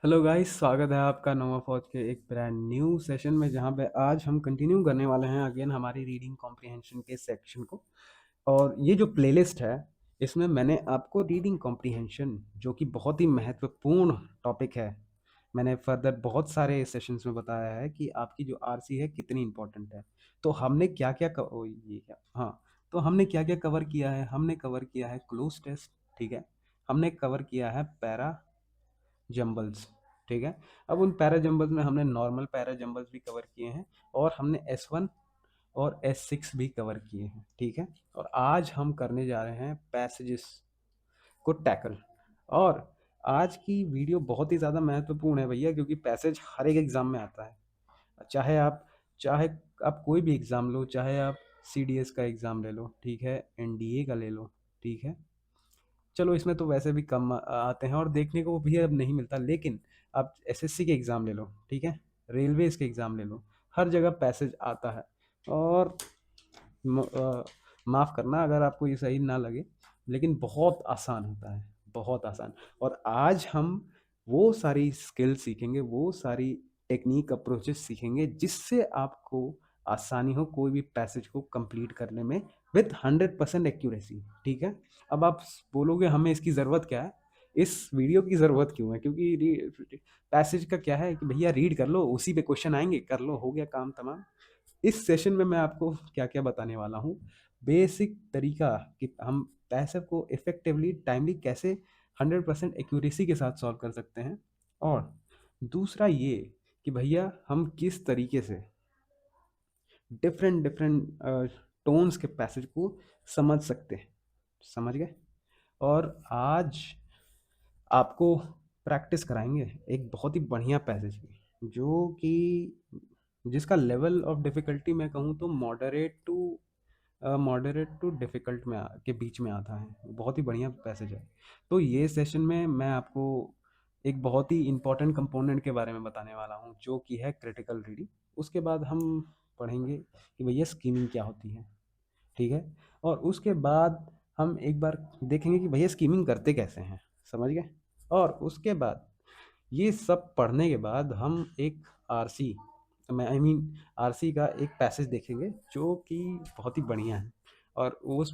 Hello guys, स्वागत है आपका नोवा फौज के एक ब्रांड न्यू सेशन में, जहां पे आज हम कंटिन्यू करने वाले हैं अगेन हमारी रीडिंग कॉम्प्रिहेंशन के सेक्शन को। और ये जो प्लेलिस्ट है, इसमें मैंने आपको रीडिंग कॉम्प्रिहेंशन, जो कि बहुत ही महत्वपूर्ण टॉपिक है, मैंने फर्दर बहुत सारे सेशंस में बताया है कि आपकी जो आरसी है कितनी इंपॉर्टेंट है। तो हमने क्या क्या ये क्या हाँ, तो हमने क्या क्या कवर किया है। हमने कवर किया है क्लोज टेस्ट, ठीक है। हमने कवर किया है पैरा जंबल्स, ठीक है। अब उन पैरा जंबल्स में हमने नॉर्मल पैरा जंबल्स भी कवर किए हैं, और हमने S1 और S6 भी कवर किए हैं, ठीक है। और आज हम करने जा रहे हैं पैसेजेस को टैकल। और आज की वीडियो बहुत ही ज़्यादा महत्वपूर्ण है भैया, क्योंकि पैसेज हर एक एग्ज़ाम में आता है। चाहे आप कोई भी एग्ज़ाम लो, चाहे आप CDS का एग्ज़ाम ले लो, ठीक है, NDA का ले लो, ठीक है। चलो इसमें तो वैसे भी कम आते हैं और देखने को भी अब नहीं मिलता, लेकिन आप SSC के एग्ज़ाम ले लो, ठीक है, रेलवेज़ के एग्ज़ाम ले लो, हर जगह पैसेज आता है। और माफ़ करना अगर आपको ये सही ना लगे, लेकिन बहुत आसान होता है, बहुत आसान। और आज हम वो सारी स्किल सीखेंगे, वो सारी टेक्निक अप्रोचेस सीखेंगे, जिससे आपको आसानी हो कोई भी पैसेज को कंप्लीट करने में विथ 100% एक्यूरेसी, ठीक है। अब आप बोलोगे हमें इसकी ज़रूरत क्या है, इस वीडियो की ज़रूरत क्यों है, क्योंकि पैसेज का क्या है कि भैया रीड कर लो, उसी पे क्वेश्चन आएंगे, कर लो, हो गया काम तमाम। इस सेशन में मैं आपको क्या क्या बताने वाला हूँ, बेसिक तरीका कि हम पैसिव को इफेक्टिवली टाइमली कैसे 100% एक्यूरेसी के साथ सॉल्व कर सकते हैं। और दूसरा ये कि भैया हम किस तरीके से डिफरेंट डिफरेंट टोन्स के पैसेज को समझ सकते हैं, समझ गए। और आज आपको प्रैक्टिस कराएंगे एक बहुत ही बढ़िया पैसेज की, जो कि जिसका लेवल ऑफ डिफ़िकल्टी मैं कहूँ तो मॉडरेट टू डिफ़िकल्ट के बीच में आता है। बहुत ही बढ़िया पैसेज है। तो ये सेशन में मैं आपको एक बहुत ही इम्पोर्टेंट कंपोनेंट के बारे में बताने वाला हूँ, जो कि है क्रिटिकल रीडिंग। उसके बाद हम पढ़ेंगे कि भैया स्कीमिंग क्या होती है, ठीक है। और उसके बाद हम एक बार देखेंगे कि भैया स्कीमिंग करते कैसे हैं, समझ गए। और उसके बाद ये सब पढ़ने के बाद हम एक आरसी मैं आई मीन आरसी का एक पैसेज देखेंगे, जो कि बहुत ही बढ़िया है। और उस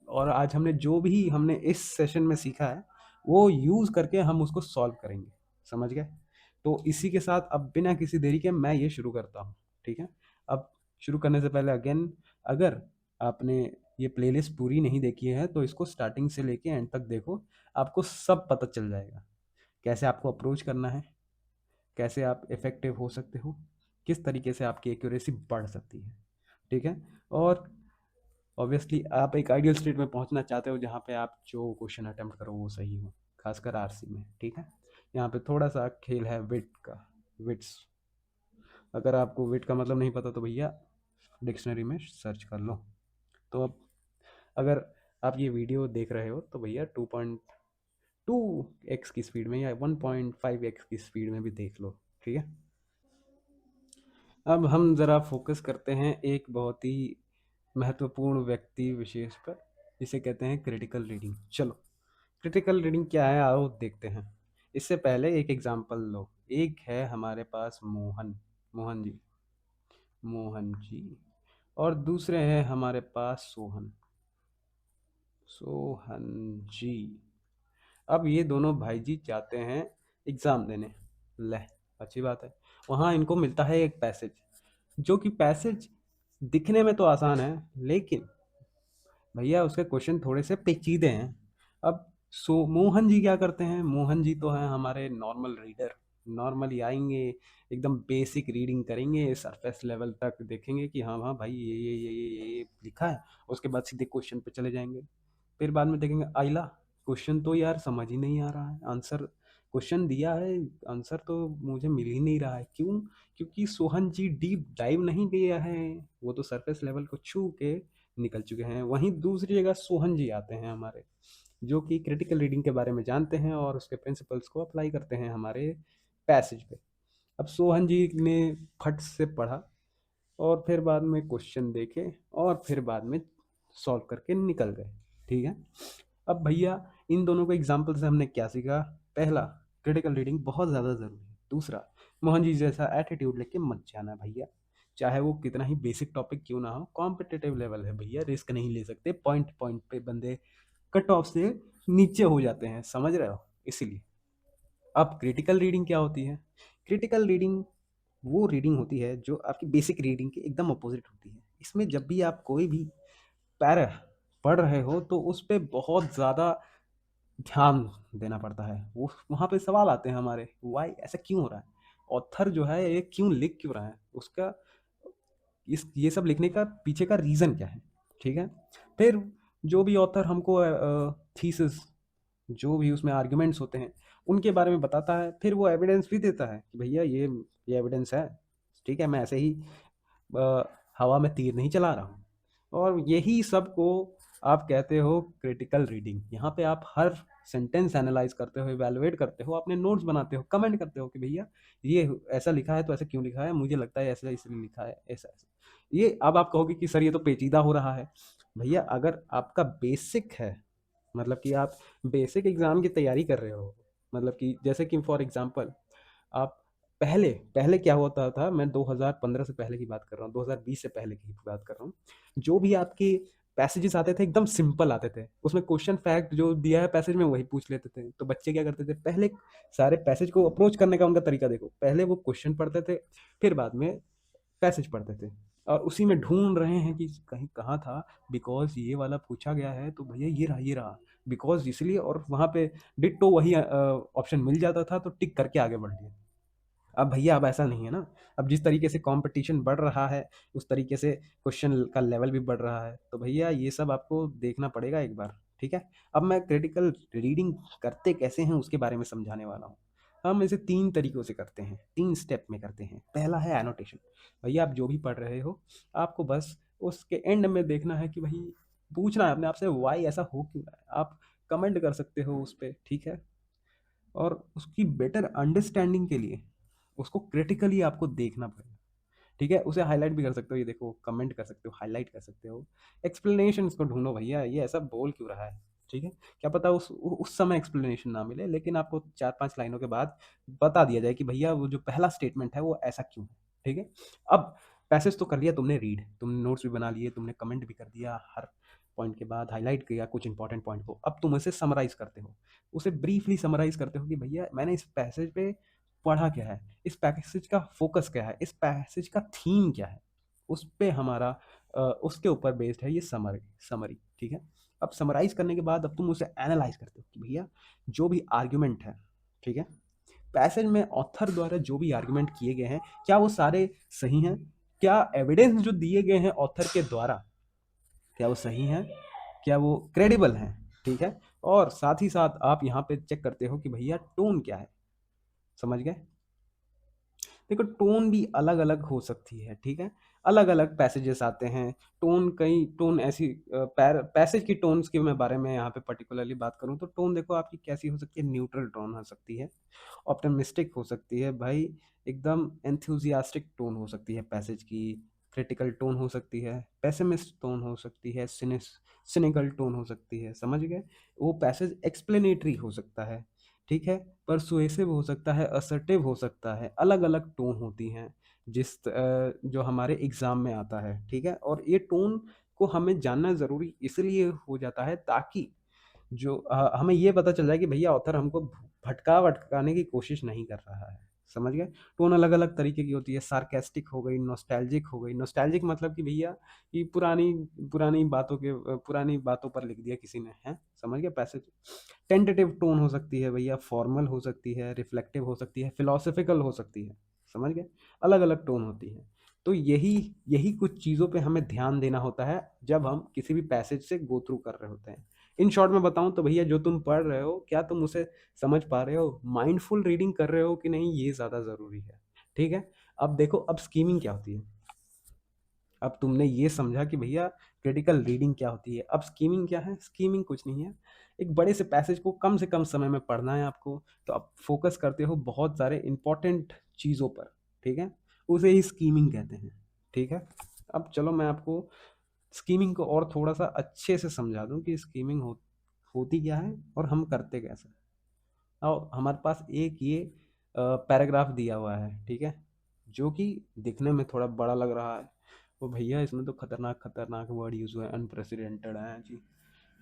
और आज हमने इस सेशन में सीखा है, वो यूज़ करके हम उसको सॉल्व करेंगे, समझ गए। तो इसी के साथ अब बिना किसी देरी के मैं ये शुरू करता हूँ, ठीक है। अब शुरू करने से पहले अगेन, अगर आपने ये प्लेलिस्ट पूरी नहीं देखी है तो इसको स्टार्टिंग से लेके एंड तक देखो, आपको सब पता चल जाएगा। कैसे आपको अप्रोच करना है, कैसे आप इफ़ेक्टिव हो सकते हो, किस तरीके से आपकी एक्यूरेसी बढ़ सकती है, ठीक है। और ऑब्वियसली आप एक आइडियल स्टेट में पहुंचना चाहते हो, जहाँ पे आप जो क्वेश्चन अटेम्प्ट करो वो सही हो, खासकर आरसी में, ठीक है। यहाँ पे थोड़ा सा खेल है विट का, विट्स। अगर आपको विट का मतलब नहीं पता तो भैया डिक्शनरी में सर्च कर लो। तो अब अगर आप ये वीडियो देख रहे हो तो भैया 2.2x की स्पीड में या 1.5x की स्पीड में भी देख लो, ठीक है। अब हम ज़रा फोकस करते हैं एक बहुत ही महत्वपूर्ण व्यक्ति विशेष पर, जिसे कहते हैं क्रिटिकल रीडिंग। चलो, क्रिटिकल रीडिंग क्या है आओ देखते हैं। इससे पहले एक एग्जांपल लो। एक है हमारे पास मोहन, मोहन जी, मोहन जी। और दूसरे हैं हमारे पास सोहन, सोहन जी। अब ये दोनों भाई जी जाते हैं एग्ज़ाम देने। ले, अच्छी बात है। वहाँ इनको मिलता है एक पैसेज, जो कि पैसेज दिखने में तो आसान है, लेकिन भैया उसके क्वेश्चन थोड़े से पेचीदे हैं। अब मोहन जी क्या करते हैं, मोहन जी तो हैं हमारे नॉर्मल रीडर। नॉर्मली आएंगे, एकदम बेसिक रीडिंग करेंगे, सरफेस लेवल तक देखेंगे कि हाँ हाँ भाई ये लिखा है। उसके बाद सीधे क्वेश्चन पे चले जाएंगे। फिर बाद में देखेंगे आइला, क्वेश्चन तो यार समझ ही नहीं आ रहा है, आंसर क्वेश्चन दिया है, आंसर तो मुझे मिल ही नहीं रहा है। क्यों? क्योंकि सोहन जी डीप डाइव नहीं किया है, वो तो सरफेस लेवल को छू के निकल चुके हैं। वहीं दूसरी जगह सोहन जी आते हैं हमारे, जो कि क्रिटिकल रीडिंग के बारे में जानते हैं और उसके प्रिंसिपल्स को अप्लाई करते हैं हमारे पैसेज पे। अब सोहन जी ने फट से पढ़ा, और फिर बाद में क्वेश्चन देखे, और फिर बाद में सॉल्व करके निकल गए, ठीक है। अब भैया इन दोनों को एग्जाम्पल से हमने क्या सीखा। पहला, क्रिटिकल रीडिंग बहुत ज़्यादा ज़रूरी है। दूसरा, मोहन जी जैसा एटीट्यूड लेके मत जाना भैया, चाहे वो कितना ही बेसिक टॉपिक क्यों ना हो, कॉम्पिटिटिव लेवल है भैया, रिस्क नहीं ले सकते, पॉइंट पॉइंट पे बंदे कट ऑफ से नीचे हो जाते हैं, समझ रहे हो? इसीलिए अब क्रिटिकल रीडिंग क्या होती है? क्रिटिकल रीडिंग वो रीडिंग होती है जो आपकी बेसिक रीडिंग के एकदम अपोजिट होती है। इसमें जब भी आप कोई भी पैरा पढ़ रहे हो तो उस पे बहुत ज़्यादा ध्यान देना पड़ता है। वो वहाँ पे सवाल आते हैं हमारे, व्हाई ऐसा क्यों हो रहा है? ऑथर जो है ये क्यों लिख क्यों रहा है? उसका इस ये सब लिखने का पीछे का रीज़न क्या है? ठीक है? फिर जो भी ऑथर हमको थीसिस जो भी उसमें आर्ग्यूमेंट्स होते हैं, उनके बारे में बताता है। फिर वो एविडेंस भी देता है कि भैया ये एविडेंस है, ठीक है? मैं ऐसे ही अ, हवा में तीर नहीं चला रहा हूँ। और यही सब को आप कहते हो क्रिटिकल रीडिंग। यहाँ पे आप हर सेंटेंस एनालाइज करते हो, इवैल्यूएट करते हो, अपने नोट्स बनाते हो, कमेंट करते हो कि भैया ये ऐसा लिखा है तो ऐसा क्यों लिखा है? मुझे लगता है ऐसा इसलिए लिखा है, ऐसा-ऐसा। ये अब आप कहोगे कि सर ये तो पेचीदा हो रहा है। भैया अगर आपका बेसिक है, मतलब कि आप बेसिक एग्ज़ाम की तैयारी कर रहे हो, मतलब कि जैसे कि फॉर एग्ज़ाम्पल आप पहले पहले क्या होता था, मैं 2015 से पहले की बात कर रहा हूँ, 2020 से पहले की बात कर रहा हूँ। जो भी आपके पैसेजेस आते थे एकदम सिंपल आते थे। उसमें क्वेश्चन फैक्ट जो दिया है पैसेज में वही पूछ लेते थे। तो बच्चे क्या करते थे, पहले सारे पैसेज को अप्रोच करने का उनका तरीका देखो। पहले वो क्वेश्चन पढ़ते थे, फिर बाद में पैसेज पढ़ते थे। और उसी में ढूँढ रहे हैं कि कहीं कहाँ था, बिकॉज़ ये वाला पूछा गया है तो भैया ये रहा। बिकॉज़ इसलिए, और वहाँ पे डिट्टो वही ऑप्शन मिल जाता था तो टिक करके आगे बढ़ लिए। अब भैया अब ऐसा नहीं है ना। अब जिस तरीके से कंपटीशन बढ़ रहा है, उस तरीके से क्वेश्चन का लेवल भी बढ़ रहा है। तो भैया ये सब आपको देखना पड़ेगा एक बार, ठीक है? अब मैं क्रिटिकल रीडिंग करते कैसे हैं उसके बारे में समझाने वाला हूँ। हम इसे 3 तरीकों से करते हैं, 3 स्टेप में करते हैं। पहला है एनोटेशन। भैया आप जो भी पढ़ रहे हो, आपको बस उसके एंड में देखना है कि भई पूछना है अपने आप से व्हाई ऐसा हो क्यों रहा है? आप कमेंट कर सकते हो उस पे, ठीक है? और उसकी बेटर अंडरस्टैंडिंग के लिए उसको क्रिटिकली आपको देखना पड़ेगा, ठीक है? उसे हाईलाइट भी कर सकते हो, ये देखो, कमेंट कर सकते हो, हाईलाइट कर सकते हो। एक्सप्लेनेशन को ढूंढो भैया ये ऐसा बोल क्यों रहा है, ठीक है? क्या पता उस समय एक्सप्लेनेशन ना मिले, लेकिन आपको 4-5 लाइनों के बाद बता दिया जाए कि भैया वो जो पहला स्टेटमेंट है वो ऐसा क्यों है, ठीक है? अब पैसेज तो कर लिया तुमने रीड, तुमने नोट्स भी बना लिए, तुमने कमेंट भी कर दिया, हर पॉइंट के बाद हाईलाइट किया कुछ इंपॉर्टेंट पॉइंट को। अब तुम उसे समराइज करते हो, उसे ब्रीफली समराइज करते हो कि भैया मैंने इस पैसेज पे पढ़ा क्या है, इस पैसेज का फोकस क्या है, इस पैसेज का थीम क्या है, उस पे हमारा उसके ऊपर बेस्ड है ये समरी समरी ठीक है? अब समराइज करने के बाद अब तुम उसे एनालाइज करते हो कि भैया जो भी आर्ग्यूमेंट है, ठीक है? पैसेज में ऑथर द्वारा जो भी आर्ग्यूमेंट किए गए हैं, क्या वो सारे सही हैं? क्या एविडेंस जो दिए गए हैं ऑथर के द्वारा, क्या वो सही हैं? क्या वो क्रेडिबल हैं? ठीक है? और साथ ही साथ आप यहाँ पे चेक करते हो कि भैया टोन क्या है, समझ गए? देखो टोन भी अलग अलग हो सकती है, ठीक है? अलग अलग पैसेजेस आते हैं, टोन कई टोन ऐसी पैसेज की टोन्स के मैं बारे में यहाँ पे पर्टिकुलरली बात करूँ तो टोन देखो आपकी कैसी हो सकती है, न्यूट्रल टोन हो सकती है, ऑप्टिमिस्टिक हो सकती है भाई, एकदम एंथुसियास्टिक टोन हो सकती है पैसेज की, क्रिटिकल टोन हो सकती है, पेसिमिस्ट टोन हो सकती है, सिनिकल टोन हो सकती है, समझ गए? वो पैसेज एक्सप्लेनेटरी हो सकता है, ठीक है? परसुएसिव हो सकता है, असर्टिव हो सकता है, अलग-अलग टोन होती हैं जो हमारे एग्ज़ाम में आता है, ठीक है? और ये टोन को हमें जानना ज़रूरी इसलिए हो जाता है ताकि जो हमें ये पता चल जाए कि भैया ऑथर हमको भटकाने की कोशिश नहीं कर रहा है, समझ गए? टोन अलग-अलग तरीके की होती है, सार्कास्टिक हो गई, नॉस्टैल्जिक हो गई। नॉस्टैल्जिक मतलब कि भैया कि पुरानी पुरानी पुरानी बातों पर लिख दिया किसी ने, हैं? समझ गए पैसेज? टेंटेटिव टोन हो सकती है भैया, फॉर्मल हो सकती है, रिफ्लेक्टिव हो सकती है, फिलॉसॉफिकल हो सकती है, समझ गए? अलग-अलग टोन होती है। तो यही यही कुछ चीज़ों पे हमें ध्यान देना होता है जब हम किसी भी पैसेज से गो थ्रू कर रहे होते हैं। इन शॉर्ट में बताऊँ तो भैया जो तुम पढ़ रहे हो, क्या तुम उसे समझ पा रहे हो? माइंडफुल रीडिंग कर रहे हो कि नहीं, ये ज़्यादा ज़रूरी है। ठीक है? अब देखो अब स्कीमिंग क्या होती है? अब तुमने ये समझा कि भैया क्रिटिकल रीडिंग क्या होती है। अब स्कीमिंग क्या है? स्कीमिंग कुछ नहीं है। एक बड़े से पैसेज को कम से कम समय में पढ़ना है आपको, तो आप फ़ोकस करते हो बहुत सारे इम्पोर्टेंट चीज़ों पर, ठीक है? उसे ही स्कीमिंग कहते हैं, ठीक है? अब चलो मैं आपको स्कीमिंग को और थोड़ा-सा अच्छे से समझा दूँ कि स्कीमिंग होती क्या है और हम करते कैसे हैं। और हमारे पास एक ये पैराग्राफ दिया हुआ है, ठीक है, जो कि दिखने में थोड़ा बड़ा लग रहा है। वो भैया इसमें तो खतरनाक खतरनाक वर्ड यूज़ हुए हैं, अनप्रेसिडेंटेड हैं जी,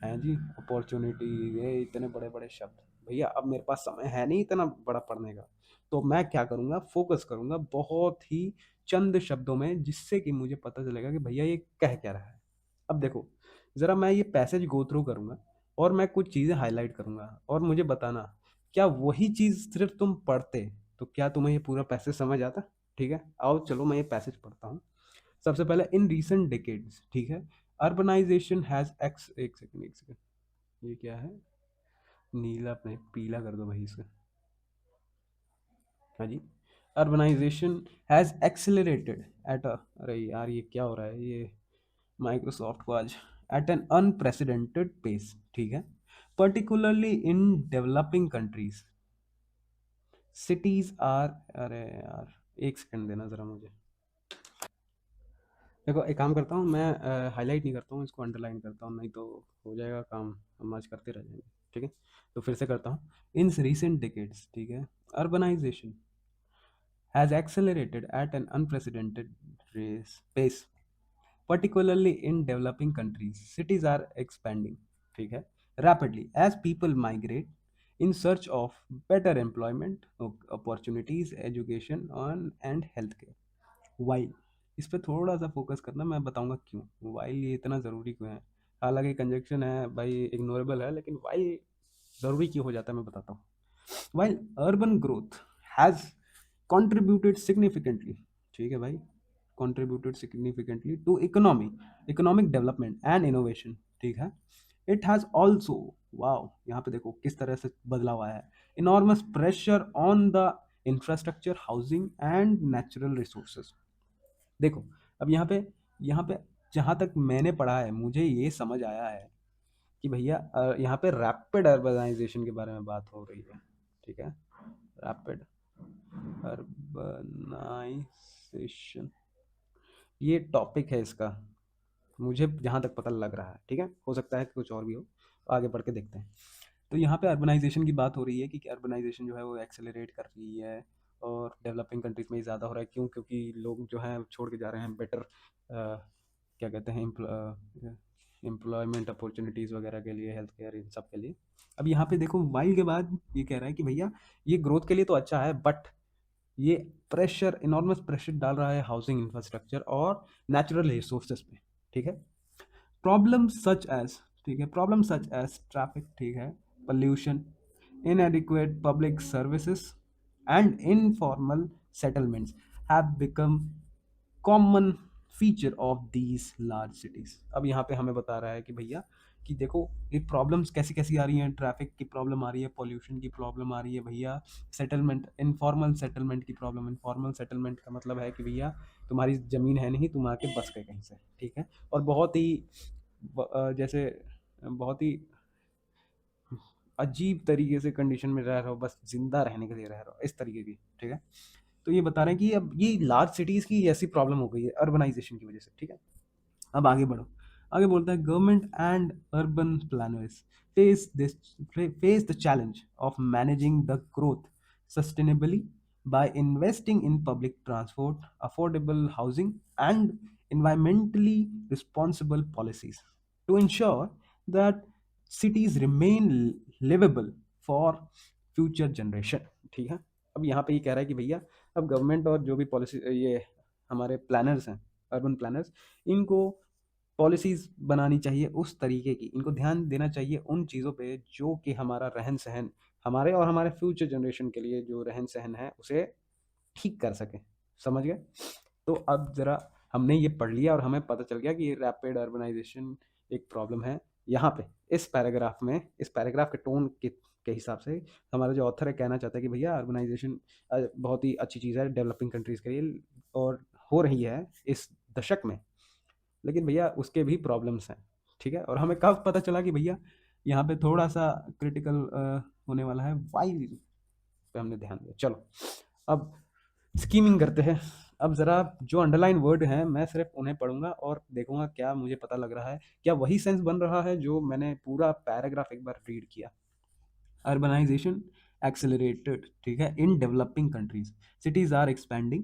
हैं जी, अपॉर्चुनिटी, ये इतने बड़े बड़े शब्द। भैया अब मेरे पास समय है नहीं इतना बड़ा पढ़ने का, तो मैं क्या करूँगा, फोकस करूँगा बहुत ही चंद शब्दों में, जिससे कि मुझे पता चलेगा कि भैया ये कह क्या रहा है। अब देखो, ज़रा मैं ये पैसेज गो थ्रू करूँगा और मैं कुछ चीज़ें हाईलाइट करूँगा, और मुझे बताना, क्या वही चीज़ सिर्फ तुम पढ़ते तो क्या तुम्हें ये पूरा पैसेज समझ आता? ठीक है, आओ चलो मैं ये पैसेज पढ़ता हूँ। सबसे पहले, इन रीसेंट डिकेड्स, ठीक है, अर्बनाइजेशन हैज एक्स, एक सेकंड, ये क्या है, नीला अपने पीला कर दो भाई इसका। हाँ जी, urbanisation has accelerated at a, अरे यार ये क्या हो रहा है, ये माइक्रोसॉफ्ट को आज, एट एन अनप्रेसिडेंटेड पेस, ठीक है, particularly in developing countries, cities are, अरे यार एक सेकंड देना ज़रा मुझे। देखो एक काम करता हूँ मैं, हाईलाइट नहीं करता हूँ इसको, अंडरलाइन करता हूँ, नहीं तो हो जाएगा काम, हम आज करते रह जाएंगे। ठीक है, तो फिर से करता हूँ। इन रिसेंट डिकेड्स, ठीक है, urbanisation has accelerated at an unprecedented pace, particularly in developing countries. Cities are expanding, ठीक है, rapidly as people migrate in search of better employment opportunities, education and healthcare. While, इस पे थोड़ा सा focus करना, मैं बताऊंगा क्यों वाइल ये इतना ज़रूरी क्यों है। हालांकि कंजक्शन है भाई, इग्नोरेबल है, लेकिन वाइल ज़रूरी क्यों हो जाता है मैं बताता हूँ। While urban growth has contributed significantly, ठीक है भाई, contributed significantly to economic development and innovation, ठीक है, it has also, वाओ यहाँ पे देखो किस तरह से बदलाव आया है, enormous pressure on the infrastructure, housing and natural resources। देखो अब यहाँ पे जहाँ तक मैंने पढ़ा है, मुझे ये समझ आया है कि भैया यहाँ पे रैपिड अर्बनाइजेशन के बारे में बात हो रही है, ठीक है, रैपिड अर्बनाइजेशन, ये टॉपिक है इसका, मुझे जहाँ तक पता लग रहा है, ठीक है, हो सकता है कि कुछ और भी हो, आगे बढ़ के देखते हैं। तो यहाँ पे अर्बनाइजेशन की बात हो रही है कि अर्बनाइजेशन जो है वो एक्सेलरेट कर रही है, और डेवलपिंग कंट्रीज में ही ज़्यादा हो रहा है, क्यों, क्योंकि लोग जो हैं छोड़ के जा रहे हैं बेटर, क्या कहते हैं, एम्प्लॉयमेंट अपॉर्चुनिटीज़ वगैरह के लिए, हेल्थ केयर, इन सब के लिए। अब यहाँ पे देखो वाइल के बाद ये कह रहा है कि भैया ये ग्रोथ के लिए तो अच्छा है, बट ये प्रेशर, इनॉर्मस प्रेशर डाल रहा है हाउसिंग इंफ्रास्ट्रक्चर और नेचुरल रिसोर्सेज पे, ठीक है, प्रॉब्लम सच एज, ठीक है, प्रॉब्लम सच एज ट्रैफिक, ठीक है, pollution, inadequate public services and informal settlements have become common feature of these large cities। अब यहाँ पे हमें बता रहा है कि भैया कि देखो ये प्रॉब्लम्स कैसी कैसी आ रही हैं, ट्रैफिक की प्रॉब्लम आ रही है, पोल्यूशन की प्रॉब्लम आ रही है भैया, सेटलमेंट, इनफॉर्मल सेटलमेंट की प्रॉब्लम, इनफॉर्मल सेटलमेंट का मतलब है कि भैया तुम्हारी ज़मीन है नहीं, तुम आके बस गए कहीं से, ठीक है, और बहुत ही जैसे बहुत ही अजीब तरीके से कंडीशन में रह रहे हो, बस जिंदा रहने के लिए रह रहे हो, इस तरीके की, ठीक है। तो ये बता रहे हैं कि अब ये लार्ज सिटीज़ की ऐसी प्रॉब्लम हो गई है अर्बनाइजेशन की वजह से, ठीक है। अब आगे बढ़ो, आगे बोलता है, government and urban planners face this face the challenge of managing the growth sustainably by investing in public transport, affordable housing, and environmentally responsible policies to ensure that cities remain livable for future generation। ठीक है, अब यहाँ पे ये कह रहा है कि भैया अब गवर्नमेंट और जो भी पॉलिसी, ये हमारे प्लानर्स हैं, अर्बन प्लानर्स, इनको पॉलिसीज़ बनानी चाहिए उस तरीके की, इनको ध्यान देना चाहिए उन चीज़ों पे जो कि हमारा रहन-सहन, हमारे और हमारे फ्यूचर जनरेशन के लिए जो रहन-सहन है उसे ठीक कर सकें। समझ गए? तो अब ज़रा हमने ये पढ़ लिया और हमें पता चल गया कि रैपिड अर्बनाइजेशन एक प्रॉब्लम है। यहाँ पे इस पैराग्राफ में, इस पैराग्राफ के टोन के हिसाब से हमारा जो ऑथर है कहना चाहता है कि भैया अर्बनाइजेशन बहुत ही अच्छी चीज़ है डेवलपिंग कंट्रीज़ के लिए, और हो रही है इस दशक में, लेकिन भैया उसके भी प्रॉब्लम्स हैं, ठीक है। और हमें कब पता चला कि भैया यहाँ पे थोड़ा सा क्रिटिकल होने वाला है, वाई पे हमने ध्यान दिया। चलो अब स्कीमिंग करते हैं। अब ज़रा जो अंडरलाइन वर्ड हैं मैं सिर्फ उन्हें पढ़ूंगा और देखूंगा क्या मुझे पता लग रहा है, क्या वही सेंस बन रहा है जो मैंने पूरा पैराग्राफ एक बार रीड किया। अर्बनाइजेशन एक्सेलरेटेड, ठीक है, in developing countries. Cities are expanding,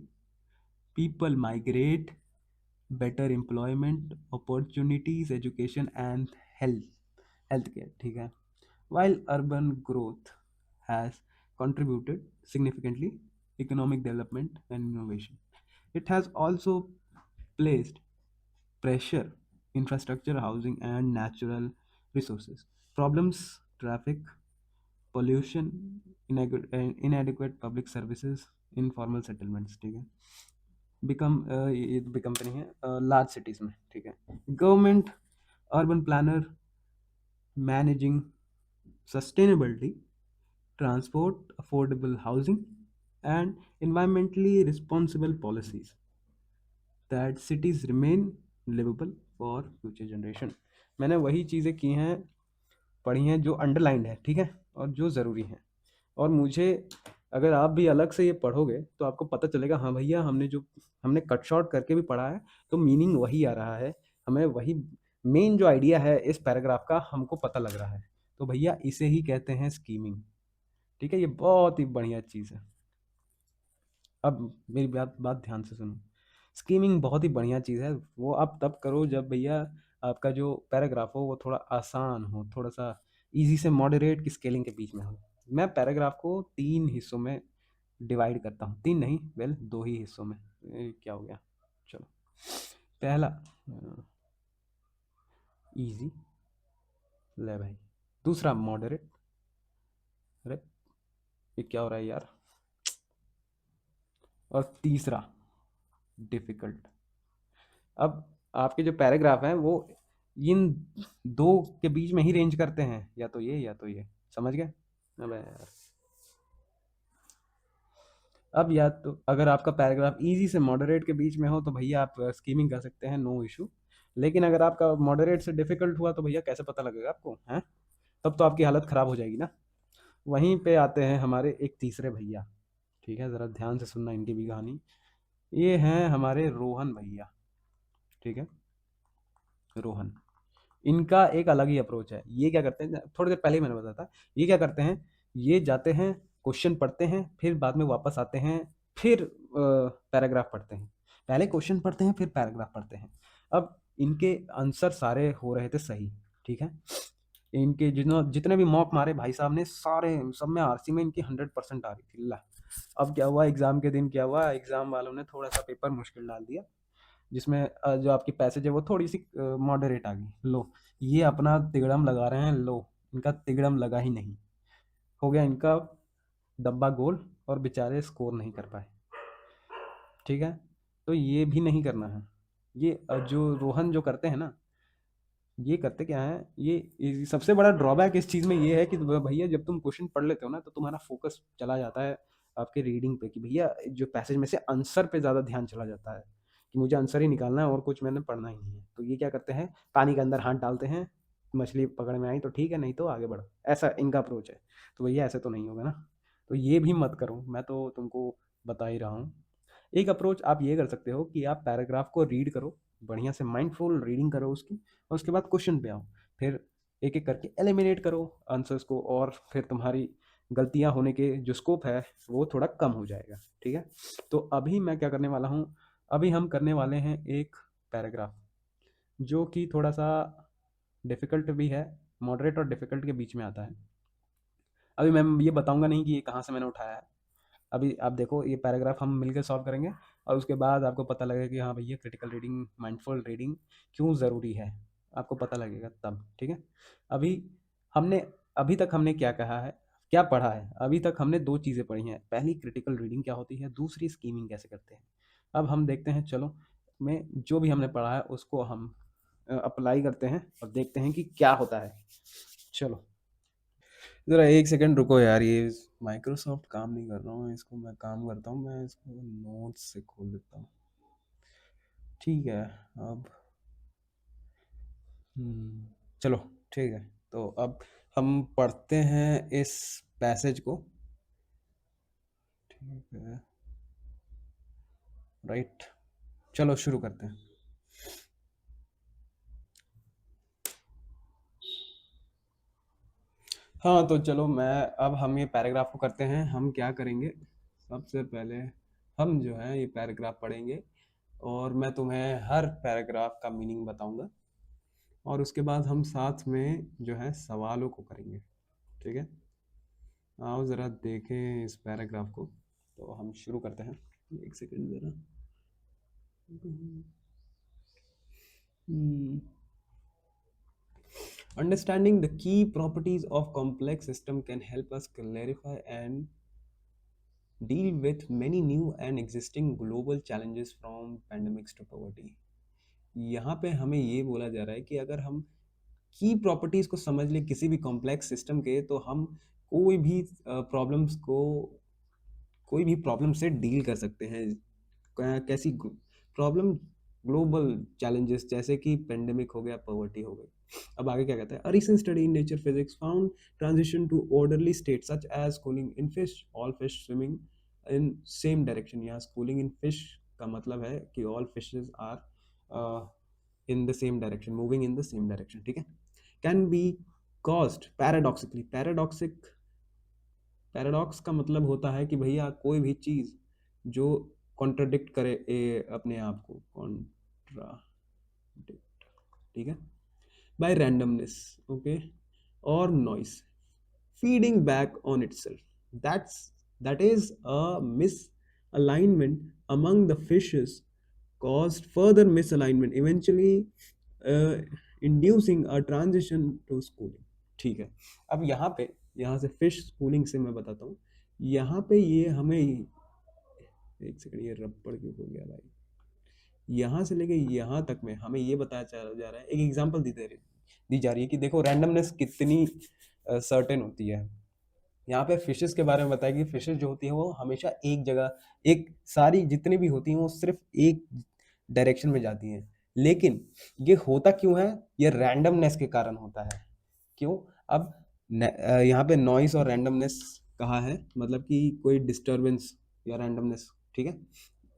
people migrate, better employment opportunities, education and health care, ठीक है। While urban growth has contributed significantly economic development and innovation, it has also placed pressure infrastructure, housing and natural resources problems, traffic, pollution, inadequate public services, informal settlements, ठीक है। ये become नहीं है large cities में, ठीक है। Government urban planner managing sustainability, transport, affordable housing, and environmentally responsible policies that cities remain livable for future generation। मैंने वही चीज़ें की हैं, पढ़ी हैं जो अंडरलाइंड है, ठीक है, और जो ज़रूरी हैं। और मुझे, अगर आप भी अलग से ये पढ़ोगे तो आपको पता चलेगा, हाँ भैया, हमने कट शॉर्ट करके भी पढ़ा है तो मीनिंग वही आ रहा है, हमें वही मेन जो आइडिया है इस पैराग्राफ का हमको पता लग रहा है। तो भैया इसे ही कहते हैं स्कीमिंग, ठीक है। ये बहुत ही बढ़िया चीज़ है। अब मेरी बात बात ध्यान से सुनो। स्कीमिंग बहुत ही बढ़िया चीज़ है, वो आप तब करो जब भैया आपका जो पैराग्राफ हो वो थोड़ा आसान हो, थोड़ा सा इजी से मॉडरेट की स्केलिंग के बीच में हो। मैं पैराग्राफ को 3 हिस्सों में डिवाइड करता हूँ, 3 नहीं, वेल 2 ही हिस्सों में। ये क्या हो गया, चलो। पहला इजी, ले भाई। दूसरा मॉडरेट, अरे ये क्या हो रहा है यार। और तीसरा डिफिकल्ट। अब आपके जो पैराग्राफ हैं वो इन दो के बीच में ही रेंज करते हैं, या तो ये या तो ये, समझ गए। अबे यार, अब या तो अगर आपका पैराग्राफ इजी से मॉडरेट के बीच में हो तो भैया आप स्कीमिंग कर सकते हैं, नो इशू। लेकिन अगर आपका मॉडरेट से डिफिकल्ट हुआ तो भैया कैसे पता लगेगा आपको, हैं? तब तो आपकी हालत खराब हो जाएगी ना। वहीं पे आते हैं हमारे एक तीसरे भैया, ठीक है, ज़रा ध्यान से सुनना इनकी भी कहानी। ये हैं हमारे रोहन भैया, ठीक है। रोहन, इनका एक अलग ही अप्रोच है। ये क्या करते हैं, थोड़ी देर पहले ही मैंने बताया था, ये क्या करते हैं, ये जाते हैं, क्वेश्चन पढ़ते हैं, फिर बाद में वापस आते हैं, फिर पैराग्राफ पढ़ते हैं। पहले क्वेश्चन पढ़ते हैं, फिर पैराग्राफ पढ़ते हैं। अब इनके आंसर सारे हो रहे थे सही, ठीक है। इनके जितने भी मॉक मारे भाई साहब ने, सारे सब में आरसी में इनकी 100% आ रही थी ला। अब क्या हुआ, एग्जाम के दिन क्या हुआ, एग्जाम वालों ने थोड़ा सा पेपर मुश्किल डाल दिया, जिसमें जो आपकी पैसेज है वो थोड़ी सी मॉडरेट आ गई। लो, ये अपना तिगड़म लगा रहे हैं, लो इनका तिगड़म लगा ही नहीं, हो गया इनका डब्बा गोल, और बेचारे स्कोर नहीं कर पाए, ठीक है। तो ये भी नहीं करना है। ये जो रोहन जो करते हैं ना, ये करते क्या है, ये सबसे बड़ा ड्रॉबैक इस चीज़ में ये है कि भैया जब तुम क्वेश्चन पढ़ लेते हो ना तो तुम्हारा फोकस चला जाता है आपके रीडिंग पे, कि भैया जो पैसेज में से आंसर पे ज़्यादा ध्यान चला जाता है, कि मुझे आंसर ही निकालना है और कुछ मैंने पढ़ना ही नहीं है। तो ये क्या करते हैं, पानी के अंदर हाथ डालते हैं, मछली पकड़ में आई तो ठीक है, नहीं तो आगे बढ़ो, ऐसा इनका अप्रोच है। तो भैया ऐसे तो नहीं होगा ना, तो ये भी मत करो, मैं तो तुमको बता ही रहा हूँ। एक अप्रोच आप ये कर सकते हो कि आप पैराग्राफ को रीड करो, बढ़िया से माइंडफुल रीडिंग करो उसकी, और उसके बाद क्वेश्चन पे आओ, फिर एक एक करके एलिमिनेट करो आंसर्स को, और फिर तुम्हारी गलतियां होने के जो स्कोप है वो थोड़ा कम हो जाएगा, ठीक है। तो अभी मैं क्या करने वाला हूँ, अभी हम करने वाले हैं एक पैराग्राफ जो कि थोड़ा सा डिफ़िकल्ट भी है, मॉडरेट और डिफ़िकल्ट के बीच में आता है। अभी मैं ये बताऊंगा नहीं कि ये कहाँ से मैंने उठाया है। अभी आप देखो, ये पैराग्राफ हम मिलकर सॉल्व करेंगे, और उसके बाद आपको पता लगेगा कि हाँ भैया क्रिटिकल रीडिंग, माइंडफुल रीडिंग क्यों ज़रूरी है, आपको पता लगेगा तब, ठीक है। अभी हमने अभी तक हमने क्या कहा है, क्या पढ़ा है, अभी तक हमने दो चीज़ें पढ़ी हैं, पहली क्रिटिकल रीडिंग क्या होती है, दूसरी स्कीमिंग कैसे करते हैं। अब हम देखते हैं, चलो, मैं जो भी हमने पढ़ा है उसको हम अप्लाई करते हैं और देखते हैं कि क्या होता है। चलो, ज़रा एक सेकंड रुको यार, ये माइक्रोसॉफ्ट काम नहीं कर रहा हूँ, इसको मैं काम करता हूँ, मैं इसको नोट्स से खोल लेता हूँ, ठीक है। अब चलो, ठीक है। तो अब हम पढ़ते हैं इस पैसेज को, ठीक है, राइट। चलो शुरू करते हैं। हाँ, तो चलो मैं अब हम ये पैराग्राफ को करते हैं। हम क्या करेंगे, सबसे पहले हम जो है ये पैराग्राफ पढ़ेंगे और मैं तुम्हें हर पैराग्राफ का मीनिंग बताऊंगा और उसके बाद हम साथ में जो है सवालों को करेंगे। ठीक है, आओ ज़रा देखें इस पैराग्राफ को। तो हम शुरू करते हैं। एक सेकंड ज़रा। हम्म, Understanding the key properties of complex system can help us clarify and deal with many new and existing global challenges from pandemics to poverty. यहाँ पे हमें ये बोला जा रहा है कि अगर हम की प्रॉपर्टीज को समझ ले किसी भी कॉम्प्लेक्स सिस्टम के, तो हम कोई भी प्रॉब्लम्स को कोई भी प्रॉब्लम से डील कर सकते हैं। कैसी प्रॉब्लम, ग्लोबल चैलेंजेस जैसे कि पेंडेमिक हो गया, पॉवर्टी हो गई। अब आगे क्या कहता है, a recent study in nature physics found transition to orderly state such as schooling in fish, all fish swimming in same direction. यहाँ स्कूलिंग इन फिश का मतलब है कि all fishes are in the same direction, moving in the same direction. ठीक है, can be caused paradoxically. Paradox का मतलब होता है कि भैया कोई भी चीज जो कॉन्ट्राडिक्ट करे अपने आप को, कॉन्ट्राडिक्ट। ठीक है, बाय रैंडमनेस, ओके, और noise feeding back on itself. That's that is a misalignment among the fishes caused further misalignment, eventually uh, inducing a transition to schooling. ठीक है, अब यहाँ से फिश स्कूलिंग से मैं बताता हूँ। यहाँ पे ये हमें, एक सेकंड, ये रबड़ क्यों हो गया भाई। यहाँ से लेके यहाँ तक में हमें ये बताया जा रहा है, एक एग्जांपल दी जा रही है कि देखो रैंडमनेस कितनी सर्टेन होती है। यहाँ पे फिशेस के बारे में बताया कि फिशेस जो होती हैं वो हमेशा एक जगह, एक सारी जितनी भी होती हैं वो सिर्फ एक डायरेक्शन में जाती हैं। लेकिन ये होता क्यों है, ये रैंडमनेस के कारण होता है। क्यों? अब यहाँ पे नॉइस और रैंडमनेस कहा है, मतलब कि कोई डिस्टरबेंस या रैंडमनेस। ठीक है,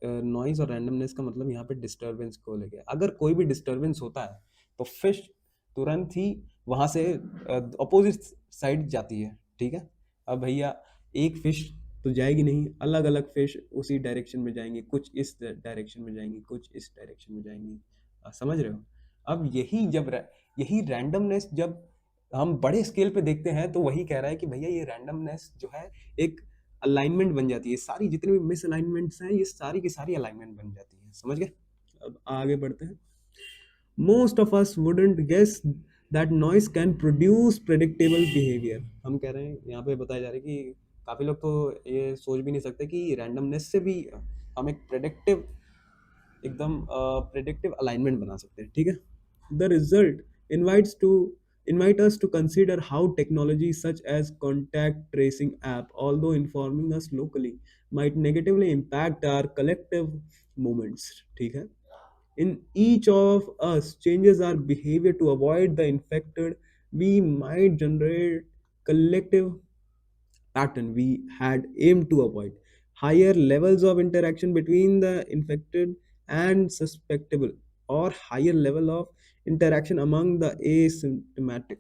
नॉइस और रैंडमनेस का मतलब यहाँ पे डिस्टरबेंस को लेके, अगर कोई भी डिस्टरबेंस होता है तो फिश तुरंत ही वहां से अपोजिट साइड जाती है। ठीक है, अब भैया एक फिश तो जाएगी नहीं, अलग अलग फिश उसी डायरेक्शन में जाएंगी, कुछ इस डायरेक्शन में जाएंगी, कुछ इस डायरेक्शन में जाएंगी। समझ रहे हो? अब यही रैंडमनेस जब हम बड़े स्केल पे देखते हैं तो वही कह रहा है कि भैया ये रैंडमनेस जो है एक अलाइनमेंट बन जाती है। सारी जितनी भी मिस अलाइनमेंट्स हैं ये सारी की सारी अलाइनमेंट बन जाती हैं। समझ गए? अब आगे बढ़ते हैं। Most of us wouldn't guess that noise can produce predictable behaviour. हम कह रहे हैं, यहाँ पे बताया जा रहा है कि काफी लोग तो ये सोच भी नहीं सकते कि रैंडमनेस से भी हम एक प्रेडिक्टिव, एकदम प्रेडिक्टिव अलाइनमेंट बना सकते हैं। ठीक है, the result invites to invite us to consider how technology such as contact tracing app, although informing us locally, might negatively impact our collective movements. ठीक है, in each of us changes our behavior to avoid the infected, we might generate collective pattern we had aimed to avoid. Higher levels of interaction between the infected and suspectable, or higher level of interaction among the asymptomatic.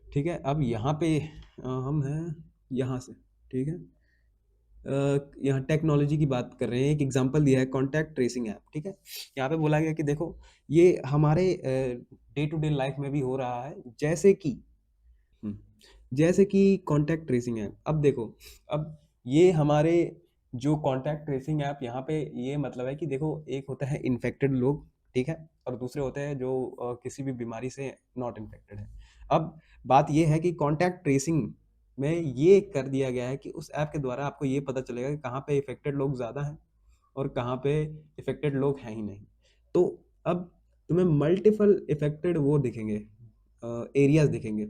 ठीक है, अब यहाँ पे हम हैं यहाँ से। ठीक है, यहाँ टेक्नोलॉजी की बात कर रहे हैं, एक एग्जांपल दिया है कॉन्टैक्ट ट्रेसिंग ऐप। ठीक है, यहाँ पे बोला गया कि देखो ये हमारे डे टू डे लाइफ में भी हो रहा है, जैसे कि हम्म, जैसे कि कॉन्टैक्ट ट्रेसिंग ऐप। अब देखो, अब ये हमारे जो कॉन्टैक्ट ट्रेसिंग ऐप, यहाँ पे ये मतलब है कि देखो एक होता है इन्फेक्टेड लोग, ठीक है, और दूसरे होते हैं जो किसी भी बीमारी से नॉट इन्फेक्टेड है। अब बात ये है कि कॉन्टैक्ट ट्रेसिंग में ये कर दिया गया है कि उस ऐप के द्वारा आपको ये पता चलेगा कि कहाँ पे इफेक्टेड लोग ज़्यादा हैं और कहाँ पे इफेक्टेड लोग हैं ही नहीं। तो अब तुम्हें मल्टीपल इफेक्टेड वो दिखेंगे, एरियाज दिखेंगे।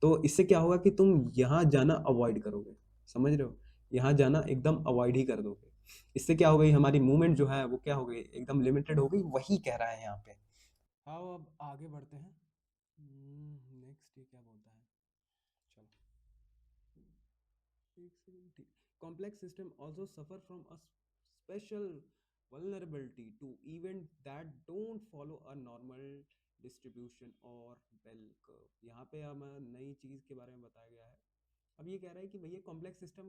तो इससे क्या होगा कि तुम यहाँ जाना अवॉइड करोगे। समझ रहे हो? यहाँ जाना एकदम अवॉइड ही कर दोगे। इससे क्या हो गई, हमारी मूवमेंट जो है वो क्या हो गई, एकदम लिमिटेड हो गई, वही कह रहा है यहाँ पे। आओ अब आगे बढ़ते हैं। नेक्स्ट ये क्या बोलता है, चलो एक सेकंड। ठीक, complex system also suffer from a special vulnerability to events that don't follow a normal distribution और बेल कर्व। यहाँ पे हमें नई चीज़ के बारे में बताया गया है। अब ये कह रहा है कि भैया कॉम्प्लेक्स सिस्टम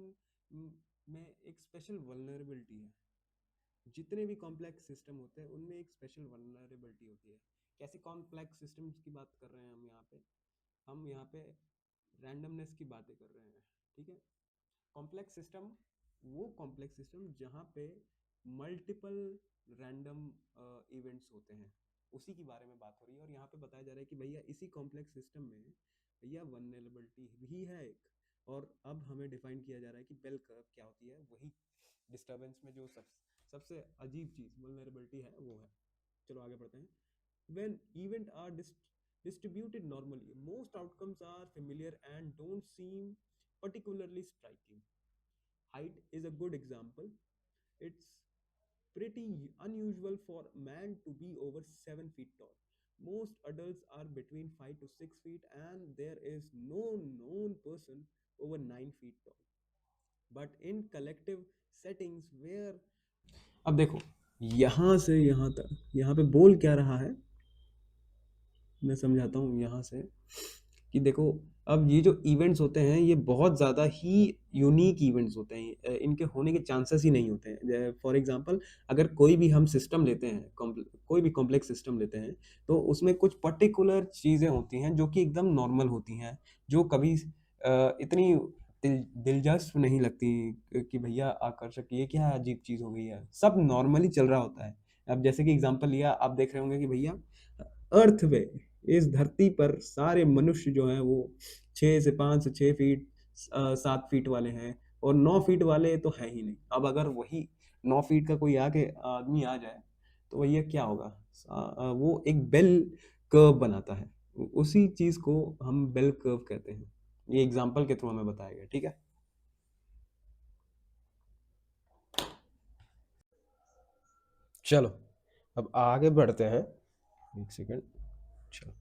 में एक स्पेशल वल्नरेबिलिटी है। जितने भी कॉम्प्लेक्स सिस्टम होते हैं उनमें एक स्पेशल वल्नरेबिलिटी होती है। कैसे कॉम्प्लेक्स सिस्टम्स की बात कर रहे हैं हम यहाँ पे रैंडमनेस की बातें कर रहे हैं। ठीक है, कॉम्प्लेक्स सिस्टम वो कॉम्प्लेक्स सिस्टम जहाँ पे मल्टीपल रैंडम इवेंट्स होते हैं, उसी के बारे में बात हो रही है। और यहाँ पे बताया जा रहा है कि भैया इसी कॉम्प्लेक्स सिस्टम में भैया वल्नरेबिलिटी भी है एक। और अब हमें डिफाइन किया जा रहा है कि बेल कर्व क्या होती है। वही डिस्टर्बेंस में जो सबसे अजीब चीज़ वल्नरेबिलिटी है वो है। चलो आगे बढ़ते हैं। When events are distributed normally, most outcomes are familiar and don't seem particularly striking. Height is a good example. It's pretty unusual for a man to be over 7 feet tall. Most adults are between 5 to 6 feet, and there is no known person over 9 feet tall. But in collective settings where अब देखो, यहाँ से यहाँ तक यहाँ पे बोल क्या रहा है, मैं समझाता हूँ यहाँ से कि देखो, अब ये जो इवेंट्स होते हैं ये बहुत ज़्यादा ही यूनिक इवेंट्स होते हैं। इनके होने के चांसेस ही नहीं होते हैं। फॉर एग्जांपल, अगर कोई भी हम सिस्टम लेते हैं, कोई भी कॉम्प्लेक्स सिस्टम लेते हैं, तो उसमें कुछ पर्टिकुलर चीज़ें होती हैं जो कि एकदम नॉर्मल होती हैं, जो कभी इतनी दिलचस्प नहीं लगती कि भैया आकर्षक, ये क्या अजीब चीज़ हो गई है, सब नॉर्मली चल रहा होता है। अब जैसे कि एग्जांपल लिया, आप देख रहे होंगे कि भैया अर्थ पे, इस धरती पर सारे मनुष्य जो हैं वो 6 से 5 से 6 फीट 7 फीट वाले हैं, और 9 फीट वाले तो है ही नहीं। अब अगर वही 9 फीट का कोई आके आदमी आ जाए तो भैया क्या होगा, वो एक बेल कर्व बनाता है। उसी चीज को हम बेल कर्व कहते हैं। ये एग्जाम्पल के थ्रू हमें बताया गया। ठीक है, चलो अब आगे बढ़ते हैं। एक सेकेंड। चलो,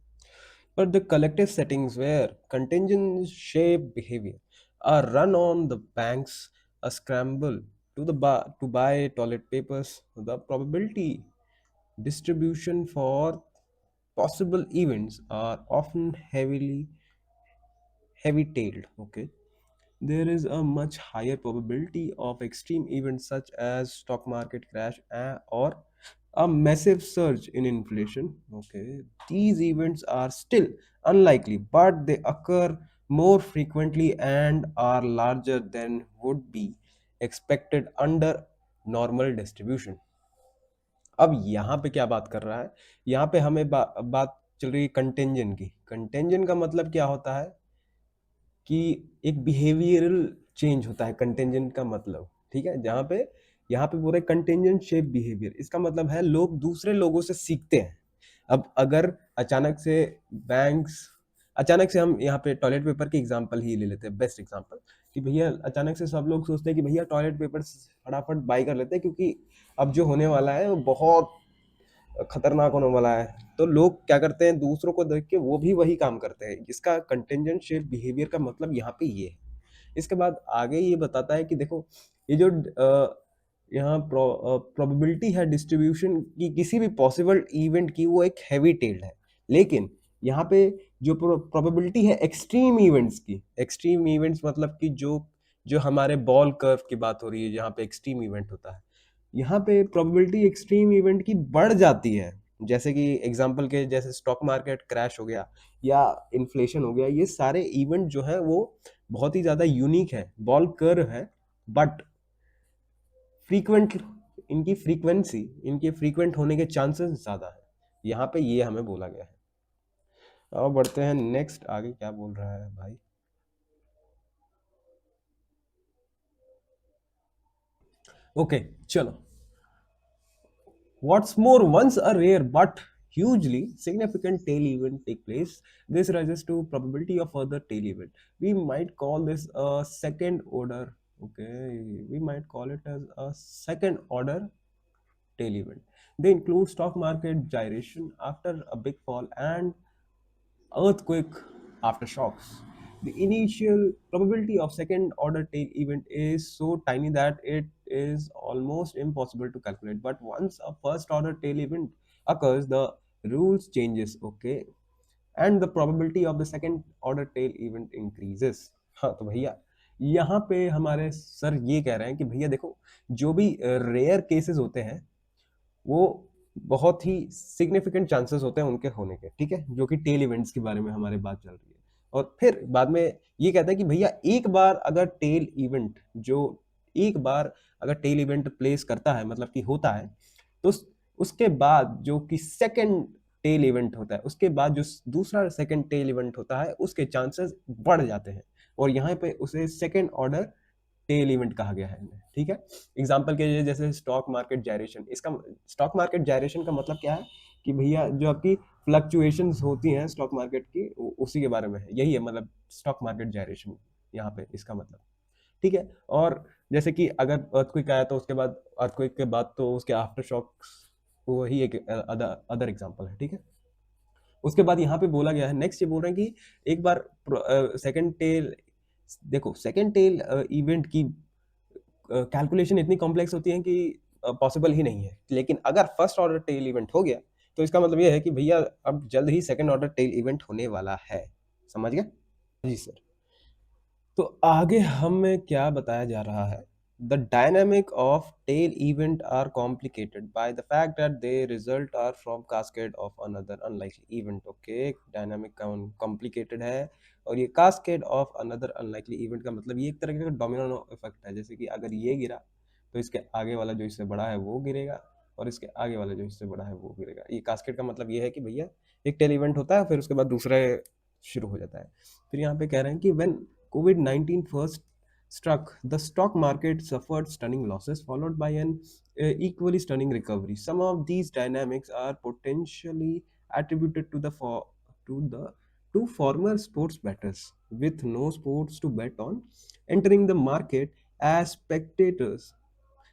but the collective settings where contingent shape behavior, a run on the banks, a scramble to the bar to buy toilet papers, the probability distribution for possible events are often heavy tailed. Okay, there is a much higher probability of extreme events such as stock market crash or a massive surge in inflation. Okay, these events are still unlikely, but they occur more frequently and are larger than would be expected under normal distribution. अब यहाँ पे क्या बात कर रहा है, यहाँ पे हमें बात चल रही है कंटेंजन की। कंटेंजन का मतलब क्या होता है कि एक बिहेवियरल चेंज होता है कंटेंजेंट का मतलब। ठीक है, जहाँ पे यहाँ पे बोल रहे कंटेंजेंट शेप बिहेवियर, इसका मतलब है लोग दूसरे लोगों से सीखते हैं। अब अगर अचानक से बैंक्स, अचानक से हम यहाँ पे टॉयलेट पेपर की एग्जांपल ही ले लेते हैं, बेस्ट एग्जांपल, कि भैया अचानक से सब लोग सोचते हैं कि भैया टॉयलेट पेपर फटाफट बाई कर लेते हैं, क्योंकि अब जो होने वाला है वो बहुत खतरनाक होने वाला है। तो लोग क्या करते हैं, दूसरों को देख के वो भी वही काम करते हैं। इसका कंटेंजेंट शेप बिहेवियर का मतलब यहाँ पे ये है। इसके बाद आगे ये बताता है कि देखो, ये जो यहाँ प्रोबेबिलिटी है डिस्ट्रीब्यूशन की किसी भी पॉसिबल इवेंट की, वो एक हैवी टेल्ड है। लेकिन यहाँ पे जो प्रोबेबिलिटी है एक्सट्रीम इवेंट्स की, एक्सट्रीम इवेंट्स मतलब कि जो जो हमारे बॉल कर्व की बात हो रही है, जहाँ पे एक्सट्रीम इवेंट होता है, यहाँ पे प्रोबेबिलिटी एक्सट्रीम इवेंट की बढ़ जाती है। जैसे कि एग्जांपल के जैसे स्टॉक मार्केट क्रैश हो गया या इन्फ्लेशन हो गया, ये सारे इवेंट जो है वो बहुत ही ज़्यादा यूनिक है, बॉल कर्व है, बट फ्रीक्वेंट, इनकी फ्रीक्वेंट होने के चांसेस ज़्यादा है। यहाँ पे ये हमें बोला गया है। अब बढ़ते हैं नेक्स्ट, आगे क्या बोल रहा है भाई। ओके, चलो। What's more, once a rare but hugely significant tail event take place, this rises to probability of further tail event. We might call this a second order. Okay, we might call it as a second order tail event. They include stock market gyration after a big fall and earthquake aftershocks. The initial probability of second order tail event is so tiny that it is almost impossible to calculate. But once a first order tail event occurs, the rules changes, okay, and the probability of the second order tail event increases. हाँ तो भैया यहाँ पे हमारे sir ये कह रहे हैं कि भैया देखो, जो भी रेयर केसेस होते हैं वो बहुत ही सिग्निफिकेंट चांसेस होते हैं उनके होने के, ठीक है, जो कि टेल इवेंट्स के बारे में हमारे बात चल रही है। और फिर बाद में ये कहता है कि भैया एक बार अगर टेल इवेंट जो एक बार अगर टेल इवेंट प्लेस करता है, मतलब कि होता है, तो उसके बाद जो कि सेकंड टेल इवेंट होता है, उसके बाद जो दूसरा सेकंड टेल इवेंट होता है, उसके चांसेस बढ़ जाते हैं। और यहाँ पे उसे सेकंड ऑर्डर टेल इवेंट कहा गया है, ठीक है। एग्जांपल के लिए जैसे स्टॉक मार्केट जायरेशन, इसका स्टॉक मार्केट जायरेशन का मतलब क्या है कि भैया जो आपकी फ्लक्चुएशंस होती हैं स्टॉक मार्केट की, उसी के बारे में है, यही है मतलब स्टॉक मार्केट जायरेशन यहाँ पे इसका मतलब, ठीक है। और जैसे कि अगर अर्थक्वेक आया तो उसके बाद अर्थक्वेक के बाद तो उसके आफ्टर शॉक्स, वही एक अदर अदर एग्जांपल है, ठीक है। उसके बाद यहाँ पे बोला गया है, नेक्स्ट ये बोल रहे हैं कि एक बार सेकंड टेल, देखो सेकंड टेल इवेंट की कैलकुलेशन इतनी कॉम्प्लेक्स होती है कि पॉसिबल ही नहीं है, लेकिन अगर फर्स्ट ऑर्डर टेल इवेंट हो गया तो इसका मतलब ये है कि भैया अब जल्द ही सेकंड ऑर्डर टेल इवेंट होने वाला है। समझ गए? जी सर। तो आगे हमें क्या बताया जा रहा है, the dynamic of tail event are complicated by the fact that they result are from cascade of another unlikely event, okay. Dynamic complicated है, और ये cascade of another unlikely event का मतलब ये एक तरह का डोमिनो इफेक्ट है, जैसे कि अगर ये गिरा तो इसके आगे वाला जो इससे बड़ा है वो गिरेगा, और इसके आगे वाला जो इससे बड़ा है वो गिरेगा। ये कास्केड का मतलब ये है कि भैया एक टेल इवेंट होता है, फिर उसके बाद दूसरा शुरू हो जाता है। फिर यहाँ पे कह रहे हैं कि when COVID-19 first struck, the stock market suffered stunning losses, followed by an equally stunning recovery. Some of these dynamics are potentially attributed to the to former sports bettors with no sports to bet on, entering the market as spectators,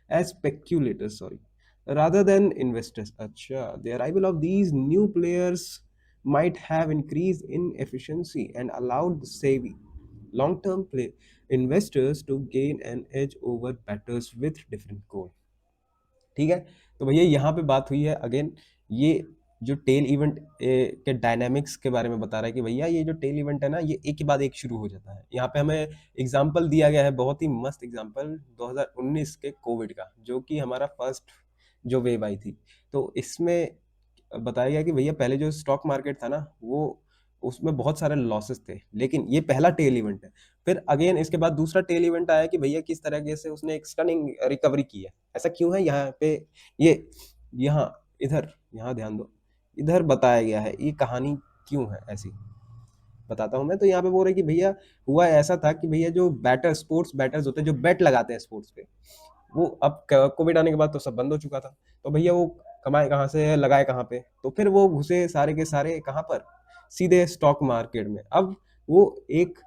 as speculators, sorry, rather than investors. Acha, the arrival of these new players might have increased inefficiency and allowed the savvy long-term play investors to gain an edge over bettors with different goal, ठीक है। तो भैया यहाँ पे बात हुई है again, ये जो टेल इवेंट के डायनामिक्स के बारे में बता रहा है कि भैया ये जो टेल इवेंट है ना, ये एक के बाद एक शुरू हो जाता है। यहाँ पे हमें एग्जांपल दिया गया है, बहुत ही मस्त एग्जांपल 2019 के कोविड का, जो कि हमारा फर्स्ट जो वेव आई थी। तो इसमें बताया गया कि भैया पहले जो स्टॉक मार्केट था ना, वो उसमें बहुत सारे लॉसेस थे, लेकिन ये पहला टेल इवेंट है। फिर अगेन इसके बाद दूसरा टेल इवेंट आया कि भैया किस तरीके से उसने एक स्टनिंग रिकवरी की है। ऐसा क्यों है यहाँ पे, ये यहाँ इधर यहाँ ध्यान दो, इधर बताया गया है ये कहानी क्यों है ऐसी, बताता हूँ मैं। तो यहाँ पे बोल रहे कि भैया हुआ ऐसा था कि भैया जो बैटर स्पोर्ट्स बैटर्स होते हैं, जो बेट लगाते हैं स्पोर्ट्स पे, वो अब कोविड आने के बाद तो सब बंद हो चुका था। तो भैया वो कमाए कहाँ से, लगाए कहाँ पे, तो फिर वो घुसे सारे के सारे कहाँ पर, सीधे स्टॉक मार्केट में। अब वो एक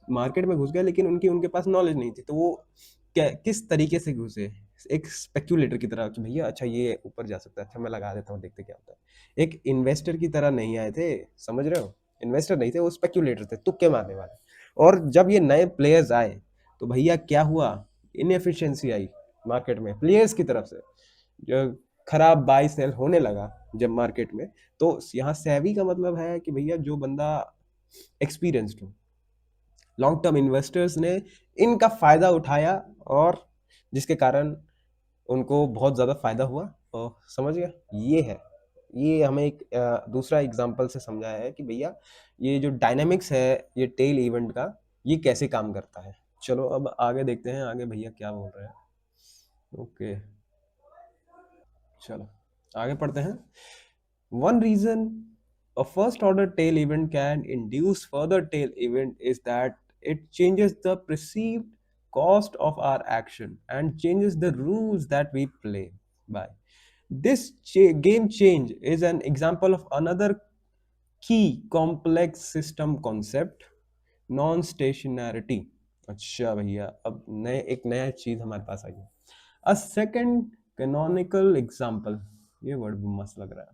मार्केट में घुस गए, लेकिन उनकी उनके पास नॉलेज नहीं थी, तो वो किस तरीके से घुसे, एक स्पेक्यूलेटर की तरह कि भैया अच्छा ये ऊपर जा सकता है, अच्छा मैं लगा देता हूँ देखते क्या होता है। एक इन्वेस्टर की तरह नहीं आए थे, समझ रहे हो, इन्वेस्टर नहीं थे, वो स्पेक्यूलेटर थे, तुक्के मारने वाले। और जब ये नए प्लेयर्स आए तो भैया क्या हुआ, इनएफिशिएंसी आई मार्केट में प्लेयर्स की तरफ से, जो खराब बाई सेल होने लगा जब मार्केट में। तो यहाँ सेवी का मतलब है कि भैया जो बंदा एक्सपीरियंस्ड हो, लॉन्ग टर्म इन्वेस्टर्स ने इनका फायदा उठाया, और जिसके कारण उनको बहुत ज़्यादा फायदा हुआ। तो समझ गया, ये है, ये हमें एक दूसरा एग्जांपल से समझाया है कि भैया ये जो डायनामिक्स है ये टेल इवेंट का, ये कैसे काम करता है। चलो अब आगे देखते हैं, आगे भैया क्या बोल रहे हैं। ओके, चलो आगे पढ़ते हैं। One reason a first order tail event can induce further tail event is that it changes the perceived cost of our action and changes the rules that we play by. This game change is an example of another key complex system concept, non stationarity. अच्छा भैया, अब नए एक नया चीज हमारे पास आई है। A second canonical example, ये वर्ड मस्त लग रहा है,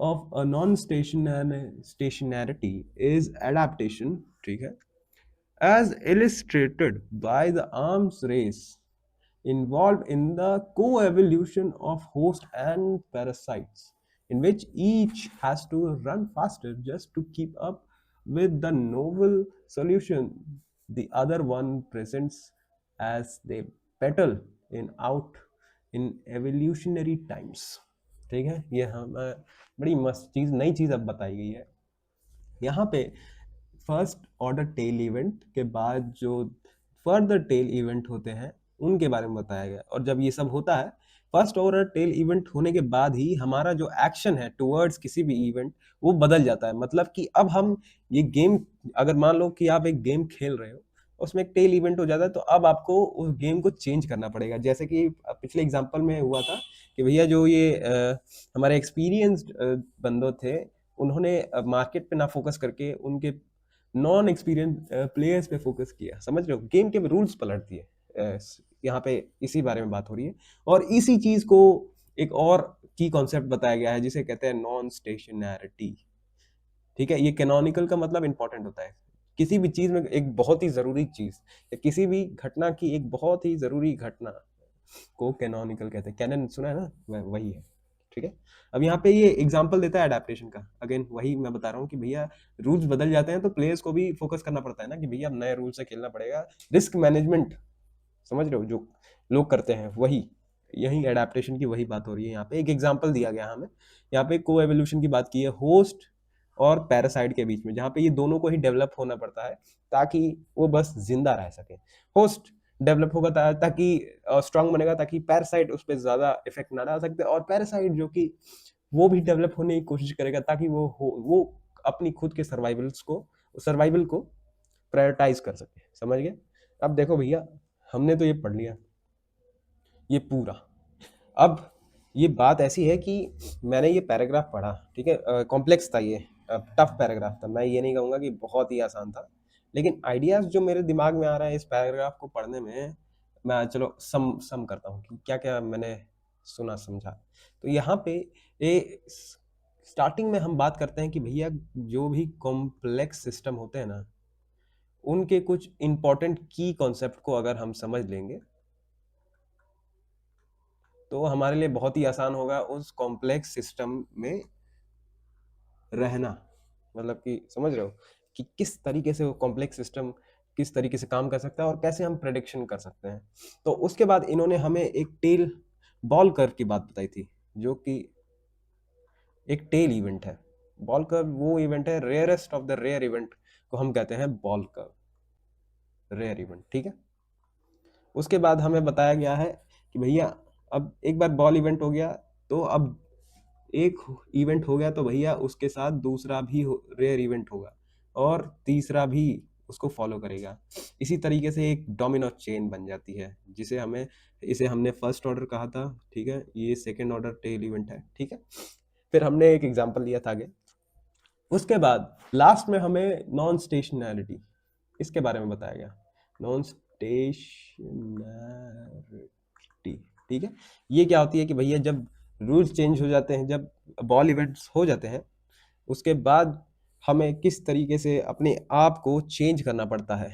of a non-stationarity is adaptation, ठीक है, as illustrated by the arms race involved in the co-evolution of host and parasites. in which each has to run faster just to keep up with the novel solution the other one presents as they battle in out in evolutionary times। ठीक है, ये हम बड़ी मस्त चीज, नई चीज अब बताई गई है यहाँ पे। फर्स्ट ऑर्डर टेल इवेंट के बाद जो फर्दर टेल इवेंट होते हैं उनके बारे में बताया गया। और जब ये सब होता है, फर्स्ट ऑर्डर टेल इवेंट होने के बाद ही हमारा जो एक्शन है टुवर्ड्स किसी भी इवेंट वो बदल जाता है। मतलब कि अब हम ये गेम, अगर मान लो कि आप एक गेम खेल रहे हो, उसमें एक टेल इवेंट हो जाता है, तो अब आपको उस गेम को चेंज करना पड़ेगा। जैसे कि पिछले एग्जांपल में हुआ था कि भैया जो ये हमारे एक्सपीरियंस्ड बंदो थे, उन्होंने मार्केट पे ना फोकस करके उनके नॉन एक्सपीरियंस प्लेयर्स पे फोकस किया। समझ रहे हो, गेम के रूल्स पलट दिए। यहाँ पे इसी बारे में बात हो रही है। और इसी चीज को एक और की कॉन्सेप्ट बताया गया है जिसे कहते हैं नॉन स्टेशनैरिटी। ठीक है, ये कैनोनिकल का मतलब इंपॉर्टेंट होता है। किसी भी चीज में एक बहुत ही जरूरी चीज या किसी भी घटना की एक बहुत ही जरूरी घटना को कैनोनिकल कहते हैं। कैनन सुना है ना, वही है। ठीक है, अब यहाँ पे ये एग्जांपल देता है एडेप्टेशन का। अगेन वही मैं बता रहा हूँ कि भैया रूल्स बदल जाते हैं तो प्लेयर्स को भी फोकस करना पड़ता है ना, कि भैया अब नए रूल से खेलना पड़ेगा। रिस्क मैनेजमेंट, समझ रहे हो, जो लोग करते हैं वही, यही एडेप्टेशन की वही बात हो रही है। यहाँ पे एक एग्जांपल दिया गया हमें, यहाँ पे को एवोल्यूशन की बात की है होस्ट और पैरासाइट के बीच में, जहाँ पे ये दोनों को ही डेवलप होना पड़ता है ताकि वो बस जिंदा रह सके। होस्ट डेवलप होगा ताकि स्ट्रांग बनेगा, ताकि पैरासाइट उस पर ज्यादा इफेक्ट ना डाल सकते, और पैरासाइट जो कि वो भी डेवलप होने की कोशिश करेगा ताकि वो अपनी खुद के सर्वाइवल को प्रायोरिटाइज कर सके। समझ गए? अब देखो भैया, हमने तो ये पढ़ लिया ये पूरा। अब ये बात ऐसी है कि मैंने ये पैराग्राफ पढ़ा, ठीक है, कॉम्प्लेक्स था, ये टफ पैराग्राफ था। मैं ये नहीं कहूँगा कि बहुत ही आसान था, लेकिन आइडियाज जो मेरे दिमाग में आ रहा है इस पैराग्राफ को पढ़ने में, मैं चलो सम करता हूँ कि क्या क्या मैंने सुना समझा। तो यहाँ पे ये स्टार्टिंग में हम बात करते हैं कि भैया जो भी कॉम्प्लेक्स सिस्टम होते हैं ना, उनके कुछ इंपॉर्टेंट की कॉन्सेप्ट को अगर हम समझ लेंगे तो हमारे लिए बहुत ही आसान होगा उस कॉम्प्लेक्स सिस्टम में रहना। मतलब कि समझ रहे हो कि किस तरीके से वो कॉम्प्लेक्स सिस्टम किस तरीके से काम कर सकता है और कैसे हम प्रेडिक्शन कर सकते हैं। तो उसके बाद इन्होंने हमें एक टेल बॉल कर्व की बात बताई थी, जो कि एक टेल इवेंट है। बॉल कर्व वो इवेंट है, rarest of the rare event को हम कहते हैं बॉल कर्व, रेयर इवेंट। ठीक है, उसके बाद हमें बताया गया है कि भैया अब एक बार बॉल इवेंट हो गया, तो अब एक इवेंट हो गया तो भैया उसके साथ दूसरा भी रेयर इवेंट होगा और तीसरा भी उसको फॉलो करेगा। इसी तरीके से एक डोमिनो चेन बन जाती है, इसे हमने फर्स्ट ऑर्डर कहा था। ठीक है, ये सेकेंड ऑर्डर टेल इवेंट है। ठीक है, फिर हमने एक एग्जांपल लिया था आगे। उसके बाद लास्ट में हमें नॉन स्टेशनैरिटी, इसके बारे में बताया गया, नॉन स्टेशनैरिटी। ठीक है, ये क्या होती है कि भैया जब रूल्स चेंज हो जाते हैं, जब बॉल इवेंट्स हो जाते हैं, उसके बाद हमें किस तरीके से अपने आप को चेंज करना पड़ता है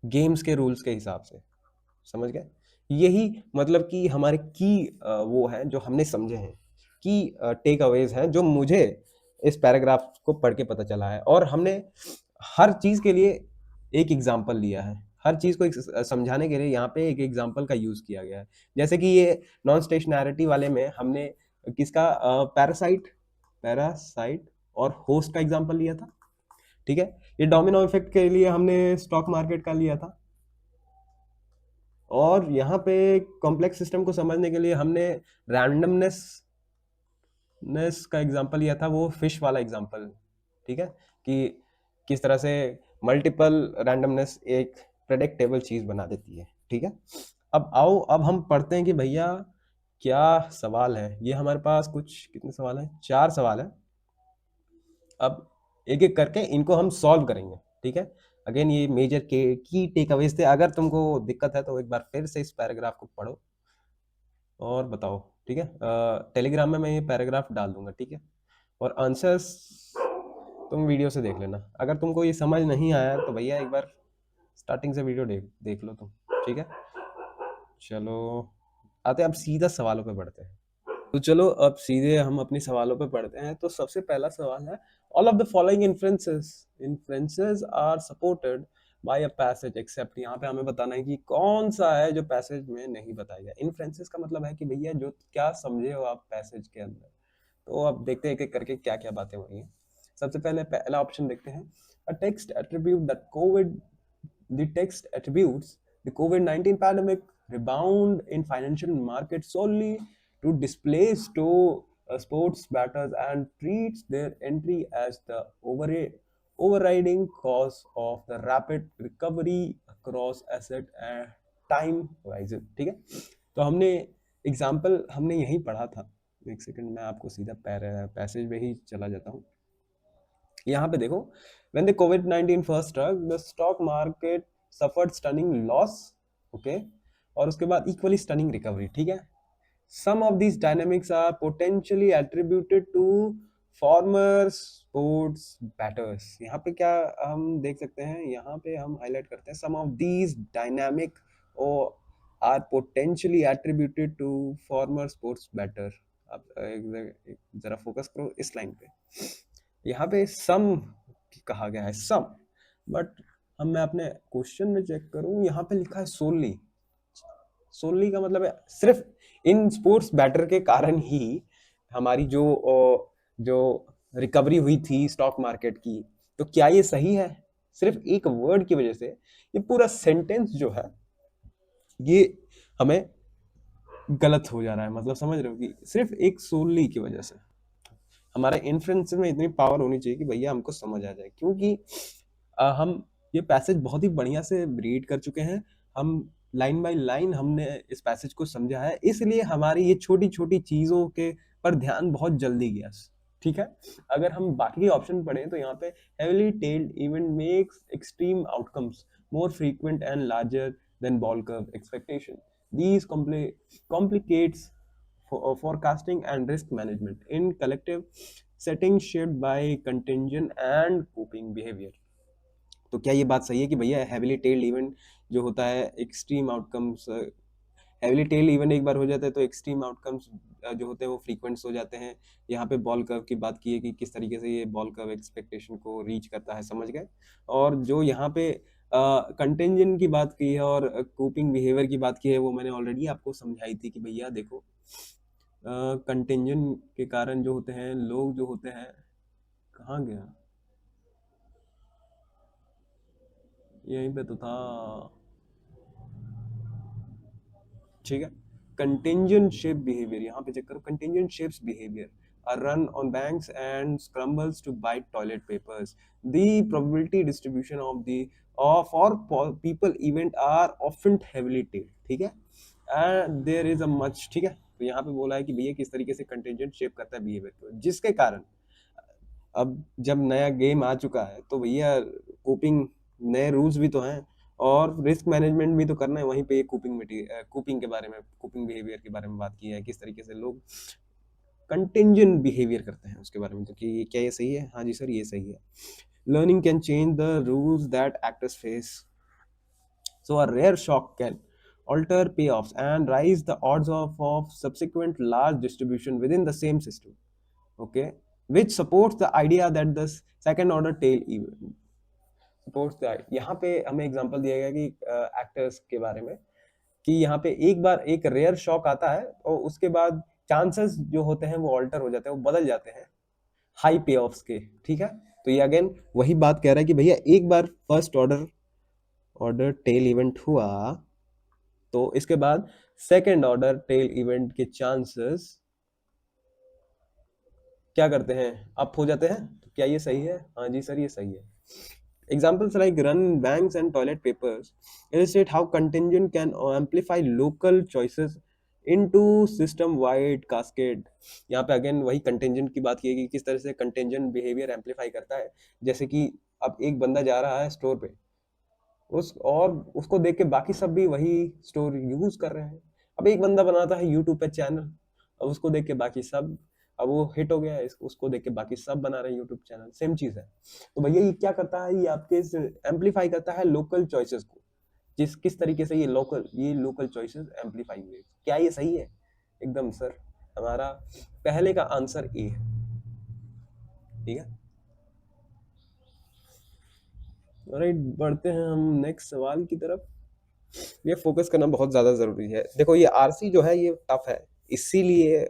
गेम्स के रूल्स के हिसाब से। समझ गए? यही मतलब कि हमारे की वो है जो हमने समझे हैं, की टेक अवेज हैं जो मुझे इस पैराग्राफ को पढ़ के पता चला है। और हमने हर चीज के लिए एक एग्जाम्पल लिया है, हर चीज को समझाने के लिए यहाँ पे एक एग्जाम्पल का यूज किया गया है। जैसे कि ये नॉन स्टेशनैरिटी वाले में हमने किसका पैरासाइट और होस्ट का एग्जाम्पल लिया था। ठीक है, ये डोमिनो इफेक्ट के लिए हमने स्टॉक मार्केट का लिया था। और यहाँ पे कॉम्प्लेक्स सिस्टम को समझने के लिए हमने रैंडमनेस का एग्जांपल लिया था, वो फिश वाला एग्जांपल। ठीक है, कि किस तरह से मल्टीपल रैंडमनेस एक प्रेडिक्टेबल चीज बना देती है। ठीक है, अब आओ, अब हम पढ़ते हैं कि भैया क्या सवाल है। ये हमारे पास कुछ कितने सवाल हैं, 4 सवाल है। अब एक एक करके इनको हम सॉल्व करेंगे। ठीक है, अगेन ये मेजर के की टेक अवेज थे। अगर तुमको दिक्कत है तो एक बार फिर से इस पैराग्राफ को पढ़ो और बताओ। ठीक है, टेलीग्राम में मैं ये पैराग्राफ डाल दूंगा। ठीक है, और आंसर्स तुम वीडियो से देख लेना। अगर तुमको ये समझ नहीं आया तो भैया एक बार स्टार्टिंग से वीडियो देख लो तुम। ठीक है, चलो आते अब सीधा सवालों पे बढ़ते हैं। तो चलो अब सीधे हम अपने सवालों पे पढ़ते हैं। तो सबसे पहला सवाल है, all of the following inferences are supported by a passage except. यहाँ पे हमें बताना है कि कौन सा है जो पैसेज में नहीं बताया गया। इन्फ्रेंसेस का मतलब है कि भैया जो क्या समझे हो आप पैसेज के अंदर। तो अब देखते हैं एक एक करके क्या क्या बातें हो रही हैं। सबसे पहले पहला ऑप्शन देखते हैं, a text attribute that Covid the text attributes the COVID-19 pandemic rebound in financial markets solely to displays to sports bettors and treats their entry as the overriding cause of the rapid recovery across asset and time horizon। ठीक है, तो हमने example हमने यही पढ़ा था। एक second, मैं आपको सीधा पैसेज में ही चला जाता हूँ। यहाँ पे देखो, when the COVID-19 first struck, the stock market suffered stunning loss, okay, और उसके बाद equally stunning recovery। ठीक है, some of these dynamics are potentially attributed to former sports batters। यहाँ पे क्या हम देख सकते हैं, यहाँ पे हम हाईलाइट करते हैं some of these dynamic or are potentially attributed to former sports batter। आप जरा फोकस करो इस लाइन पे। यहाँ पे सम कहा गया है, सम, बट हम मैं अपने क्वेश्चन में चेक करूं, यहाँ पे लिखा है सोनली। सोनली का मतलब है सिर्फ इन स्पोर्ट्स बैटर के कारण ही हमारी जो रिकवरी हुई थी स्टॉक मार्केट की। तो क्या ये सही है? सिर्फ एक वर्ड की वजह से ये पूरा सेंटेंस जो है ये हमें गलत हो जा रहा है। मतलब समझ रहे हो कि सिर्फ एक सोनली की वजह से हमारा इन्फ्रेंस में इतनी पावर होनी चाहिए कि भैया हमको समझ आ जाए। क्योंकि हम ये पैसेज बहुत ही बढ़िया से रीड कर चुके हैं, हम लाइन बाय लाइन हमने इस पैसेज को समझा है, इसलिए हमारी ये छोटी छोटी चीजों के पर ध्यान बहुत जल्दी गया। ठीक है, अगर हम बाकी ऑप्शन पढ़ें तो यहाँ पे heavily tailed event makes extreme outcomes more frequent and larger than ball curve expectation. These complicates forecasting and risk management in collective settings shaped by contingent and coping behavior। तो क्या ये बात सही है कि भैया हैवीली टेल्ड इवेंट जो होता है extreme outcomes, heavily tailed event एक बार हो जाता है तो एक्सट्रीम आउटकम्स जो होते हैं वो फ्रीक्वेंट्स हो जाते हैं। यहाँ पे बॉल कर्व की बात की है कि किस तरीके से ये बॉल कर्व एक्सपेक्टेशन को रीच करता है, समझ गए। और जो यहाँ पे कंटेंजेंट की बात की है और कोपिंग बिहेवियर की बात की है वो मैंने ऑलरेडी आपको समझाई थी कि भैया देखो कंटेंजेंट के कारण जो होते हैं लोग जो होते हैं, कहाँ गया, यहीं पे तो था। ठीक है, कंटेंजेंट शेप बिहेवियर, यहाँ पे चेक करो, contingent shapes behaviour are run on banks and scrambles to buy toilet papers। The probability distribution of the for people event are often heavily tailed। ठीक है, and there is a much, ठीक है, तो यहाँ पे बोला है कि भैया किस तरीके से कंटेंजेंट शेप करता है बिहेवियर को, जिसके कारण अब जब नया गेम आ चुका है तो भैया कोपिंग नए रूल्स भी तो हैं और रिस्क मैनेजमेंट भी तो करना है। वहीं पे कूपिंग के बारे में, कूपिंग बिहेवियर के बारे में बात की है, किस तरीके से लोग कंटिंजेंट बिहेवियर करते हैं उसके बारे में। तो कि क्या ये सही है? हाँ जी सर, ये सही है। Learning can change the rules that actors face, so a rare shock can alter payoffs and raise the odds of subsequent large distribution within the same system, okay, which supports the idea that the second order tail event supports the। यहाँ पे हमें example दिया गया कि actors के बारे में कि यहाँ पे एक बार एक रेयर शॉक आता है और उसके बाद चांसेस जो होते हैं वो ऑल्टर हो जाते हैं, वो बदल जाते हैं हाई पे ऑफ्स के। ठीक है, तो ये अगेन वही बात कह रहा है कि भैया एक बार फर्स्ट ऑर्डर टेल इवेंट हुआ तो इसके बाद सेकेंड ऑर्डर टेल इवेंट के चांसेस क्या करते हैं, अप हो जाते हैं। तो क्या ये सही है? हाँ जी सर, ये सही है। Examples like run banks and toilet papers illustrate how contingent can amplify local choices into system wide cascade। यहाँ पे अगेन वही contingent की बात की है कि किस तरह से contingent behavior amplify करता है। जैसे कि अब एक बंदा जा रहा है स्टोर पे, उसको देख के बाकी सब भी वही स्टोर यूज कर रहे हैं। अब एक बंदा बनाता है यूट्यूब पे चैनल, अब उसको देख के बाकी सब, अब वो हिट हो गया है, उसको देख के बाकी सब बना रहे हैं यूट्यूब चैनल, सेम चीज है। तो भैया ये क्या करता है, ये आपके एम्पलीफाई करता है लोकल चॉइसेस को। किस तरीके से ये लोकल चॉइसेस एम्पलीफाई हुए। क्या ये सही है? एकदम सर, हमारा पहले का आंसर ए है। ठीक है, राइट, बढ़ते हैं हम नेक्स्ट सवाल की तरफ। ये फोकस करना बहुत ज़्यादा ज़रूरी है। देखो ये आरसी जो है ये टफ है, इसीलिए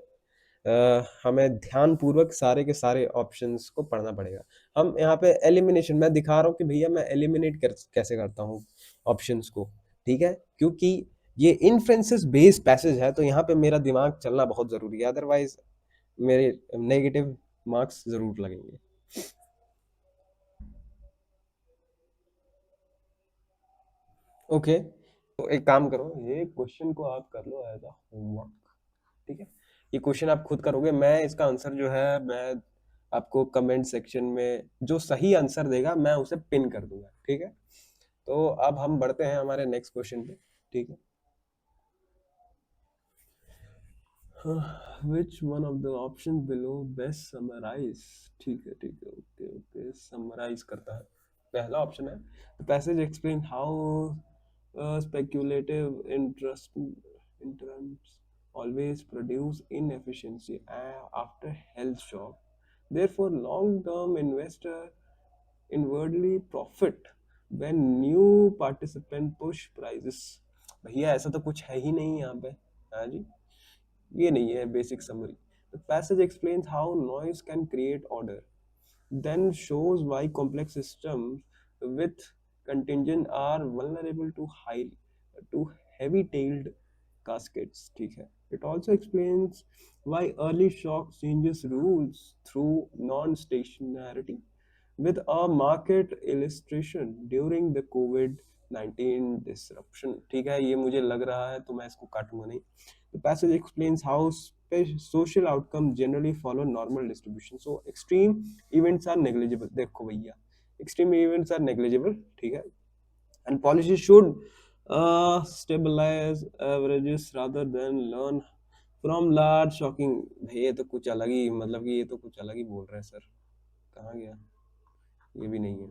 हमें ध्यानपूर्वक सारे के सारे ऑप्शंस को पढ़ना पड़ेगा। हम यहाँ पे एलिमिनेशन मैं दिखा रहा हूँ कि भैया मैं एलिमिनेट कैसे करता हूँ ऑप्शंस को, ठीक है, क्योंकि ये इन्फ्रेंसेस बेस्ड पैसेज है, तो यहाँ पे मेरा दिमाग चलना बहुत ज़रूरी है, अदरवाइज मेरे नेगेटिव मार्क्स ज़रूर लगेंगे। ओके, तो एक काम करो, ये क्वेश्चन को आप कर लो एज अ होमवर्क, ठीक है, ये क्वेश्चन आप खुद करोगे, मैं इसका आंसर जो है मैं आपको कमेंट सेक्शन में जो सही आंसर देगा मैं उसे पिन कर दूंगा, ठीक है। तो अब हम बढ़ते हैं हमारे नेक्स्ट क्वेश्चन पे, ठीक है। Which one of the option below best summarise, ठीक है ठीक है, ओके ओके, समराइज करता है, पहला ऑप्शन है the passage explain how speculative interests always produce inefficiency after health shock. Therefore, long-term investor inwardly profit when new participant push prices. भैया ऐसा तो कुछ है ही नहीं यहाँ पे, हाँ जी, ये नहीं है basic summary. The passage explains how noise can create order, then shows why complex systems with contingent are vulnerable to heavy-tailed cascades. ठीक है. It also explains why early shock changes rules through non-stationarity with a market illustration during the COVID-19 disruption. ठीक है, ये मुझे लग रहा है तो मैं इसको काटूंगा नहीं. The passage explains how social outcomes generally follow normal distribution. So extreme events are negligible. देखो भैया, extreme events are negligible, ठीक है, and policy should stabilize averages rather than learn from large shocking. भाई ये तो कुछ अलग ही, मतलब कि ये तो कुछ अलग ही बोल रहे हैं सर, कहाँ गया, ये भी नहीं है।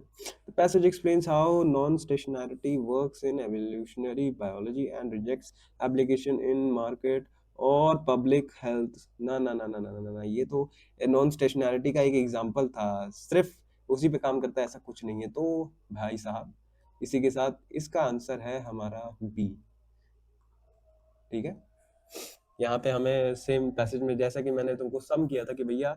The passage explains how non-stationarity works in evolutionary biology and rejects application in market और पब्लिक हेल्थ। ना ना ना ना ना ना ना, ये तो नॉन स्टेशनैरिटी का एक एग्जांपल था, सिर्फ उसी पे काम करता है, ऐसा कुछ नहीं है। तो भाई साहब, इसी के साथ इसका आंसर है हमारा बी, ठीक है। यहाँ पे हमें सेम पैसेज में जैसा कि मैंने तुमको सम किया था कि भैया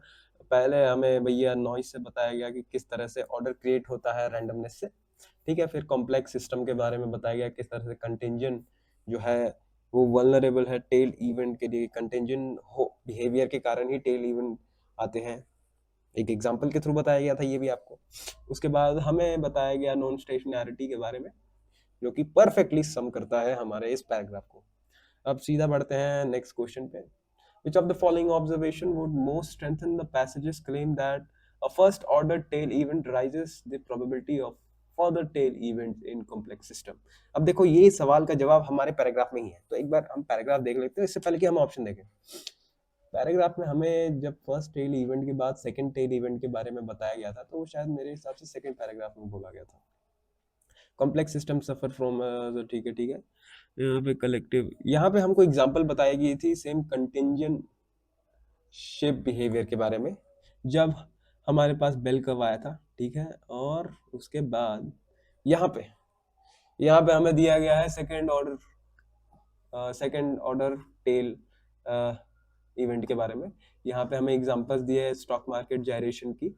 पहले हमें भैया नॉइस से बताया गया कि किस तरह से ऑर्डर क्रिएट होता है रैंडमनेस से, ठीक है, फिर कॉम्प्लेक्स सिस्टम के बारे में बताया गया किस तरह से कंटिंजेंट जो है वो वल्नरेबल है टेल इवेंट के लिए, कंटिंजेंट हो बिहेवियर के कारण ही टेल इवेंट आते हैं, एक एग्जांपल के थ्रू बताया गया था ये भी आपको। उसके बाद हमें बताया गया नॉन स्टेशनैरिटी के बारे में, जो कि परफेक्टली सम करता है हमारे इस पैराग्राफ को। अब सीधा बढ़ते हैं नेक्स्ट क्वेश्चन पे। Which of the following observation would most strengthen the passage's claim that a first order tail event raises the probability of further tail events in complex system? अब देखो ये सवाल का जवाब हमारे पैराग्राफ में ही है, तो एक बार हम पैराग्राफ देख लेते हैं इससे पहले कि हम ऑप्शन देखें। पैराग्राफ में हमें जब फर्स्ट टेल इवेंट के बाद सेकंड टेल इवेंट के बारे में बताया गया था, तो वो शायद मेरे हिसाब से सेकंड पैराग्राफ में बोला गया था। कॉम्प्लेक्स सिस्टम सफर फ्रॉम, ठीक है ठीक है, यहाँ पे कलेक्टिव, यहाँ पे हमको एग्जांपल बताई गई थी सेम कंटिंजेंट शेप बिहेवियर के बारे में, जब हमारे पास बेल कर्व आया था, ठीक है, और उसके बाद यहाँ पे हमें दिया गया है सेकंड ऑर्डर टेल इवेंट के बारे में। यहाँ पे हमें एग्जांपल्स दिए हैं स्टॉक मार्केट जायरेशन की,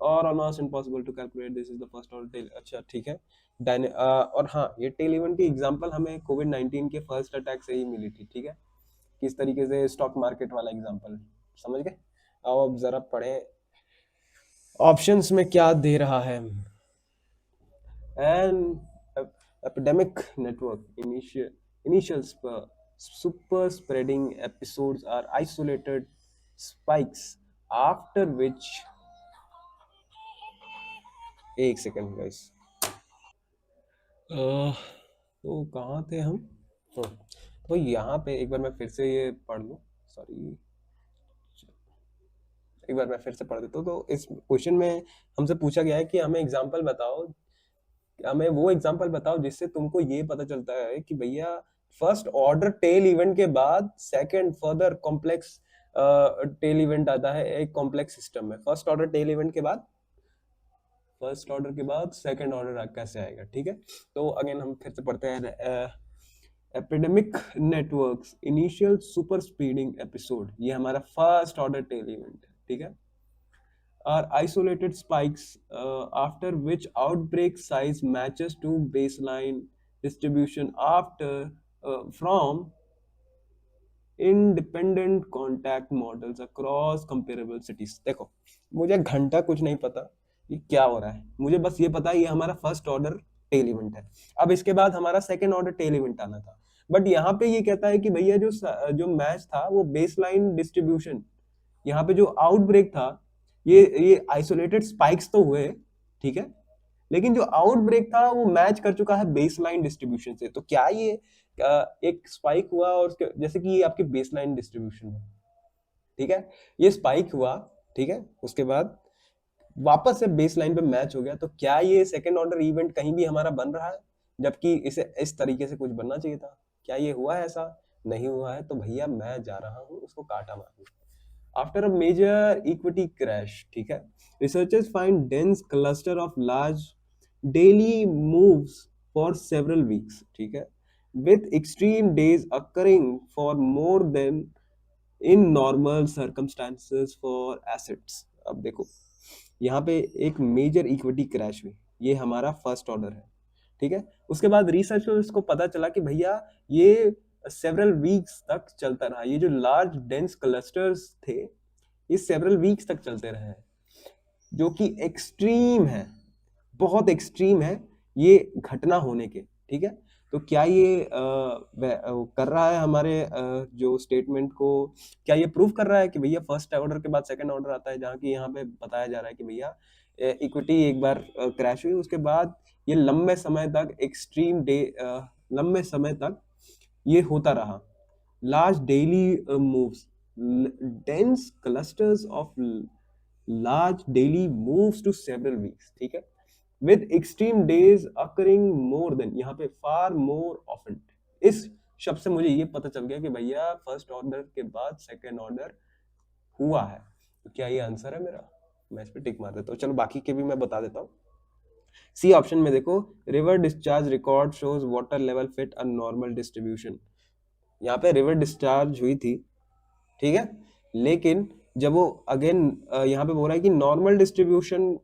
और almost impossible to calculate, this is the first order tail, अच्छा ठीक है, और हाँ, ये टेल इवेंट की एग्जांपल हमें कोविड-19 के फर्स्ट अटैक से ही मिली थी, ठीक है, किस तरीके से स्टॉक मार्केट वाला एग्जांपल, समझ गए। अब जरा पढ़े ऑप्शंस में क्या दे रहा है। An epidemic network initial super spreading episodes are isolated spikes after which, एक सेकंड गाइस, तो कहाँ थे हम, तो यहाँ पे एक बार मैं फिर से ये पढ़ लूँ, सॉरी, एक बार मैं फिर से पढ़ देता हूँ। तो इस क्वेश्चन में हमसे पूछा गया है कि हमें एग्जांपल बताओ, हमें वो एग्जांपल बताओ जिससे तुमको ये पता चलता है कि भैया फर्स्ट ऑर्डर टेल इवेंट के बाद second further complex tail event आता है एक कॉम्प्लेक्स सिस्टम में। फर्स्ट ऑर्डर टेल इवेंट के बाद, फर्स्ट ऑर्डर के बाद सेकंड ऑर्डर कैसे आएगा, ठीक है। तो अगेन हम फिर से पढ़ते हैं, epidemic networks initial super speeding episode, ये हमारा फर्स्ट ऑर्डर टेल इवेंट है, ठीक है। Are isolated spikes after which outbreak size matches to baseline distribution after from independent contact models across comparable cities। देखो, मुझे घंटा कुछ नहीं पता ये क्या हो रहा है, मुझे बस ये पता है ये हमारा फर्स्ट ऑर्डर टेल इवेंट है। अब इसके बाद हमारा सेकंड ऑर्डर टेल इवेंट आना था, बट यहाँ पे ये कहता है कि भैया जो मैच था वो बेसलाइन डिस्ट्रीब्यूशन, यहाँ पे जो आउटब्रेक था ये आइसोलेटेड स्पाइक्स तो हुए, ठीक है, लेकिन जो आउटब्रेक था वो मैच कर चुका है बेसलाइन डिस्ट्रीब्यूशन से। तो क्या ये एक स्पाइक हुआ और उसके जैसे कि ये आपकी बेसलाइन डिस्ट्रीब्यूशन है, ठीक है, ये स्पाइक हुआ, ठीक है, उसके बाद वापस से बेसलाइन पे मैच हो गया, तो क्या ये सेकंड ऑर्डर इवेंट कहीं भी हमारा बन रहा है, जबकि इसे इस तरीके से कुछ बनना चाहिए था? क्या ये हुआ है? ऐसा नहीं हुआ है, तो भैया मैं जा रहा हूँ उसको काटा मारने। After a major equity crash, ठीक है, researchers find dense cluster of large daily moves for several weeks, ठीक है, with extreme days occurring for more than in normal circumstances for assets। अब देखो, यहाँ पे एक मेजर इक्विटी क्रैश हुई, ये हमारा फर्स्ट ऑर्डर है, ठीक है। उसके बाद रिसर्चर्स को पता चला कि भैया ये सेवरल वीक्स तक चलता रहा, ये जो लार्ज डेंस क्लस्टर्स थे ये सेवरल वीक्स तक चलते रहे, जो कि एक्सट्रीम है, बहुत एक्सट्रीम है ये घटना होने के, ठीक है। तो क्या ये कर रहा है हमारे जो स्टेटमेंट को, क्या ये प्रूव कर रहा है कि भैया फर्स्ट ऑर्डर के बाद सेकंड ऑर्डर आता है, जहाँ की यहाँ पे बताया जा रहा है कि भैया इक्विटी एक बार क्रैश हुई, उसके बाद ये लंबे समय तक एक्सट्रीम डे, लंबे समय तक ये होता रहा, large daily moves, dense clusters of large daily moves to several weeks, ठीक है, with extreme days occurring more than, यहाँ पे far more often। इस शब्द से मुझे ये पता चल गया कि भैया फर्स्ट ऑर्डर के बाद सेकंड ऑर्डर हुआ है। तो क्या ये आंसर है मेरा? मैं इस पे टिक मार देता हूँ। चलो बाकी के भी मैं बता देता हूँ। सी ऑप्शन में देखो, river discharge record shows water level fit a normal distribution, यहाँ पे रिवर डिस्चार्ज हुई थी, ठीक है, लेकिन जब वो अगेन यहाँ पे बोल रहा है कि नॉर्मल डिस्ट्रीब्यूशन,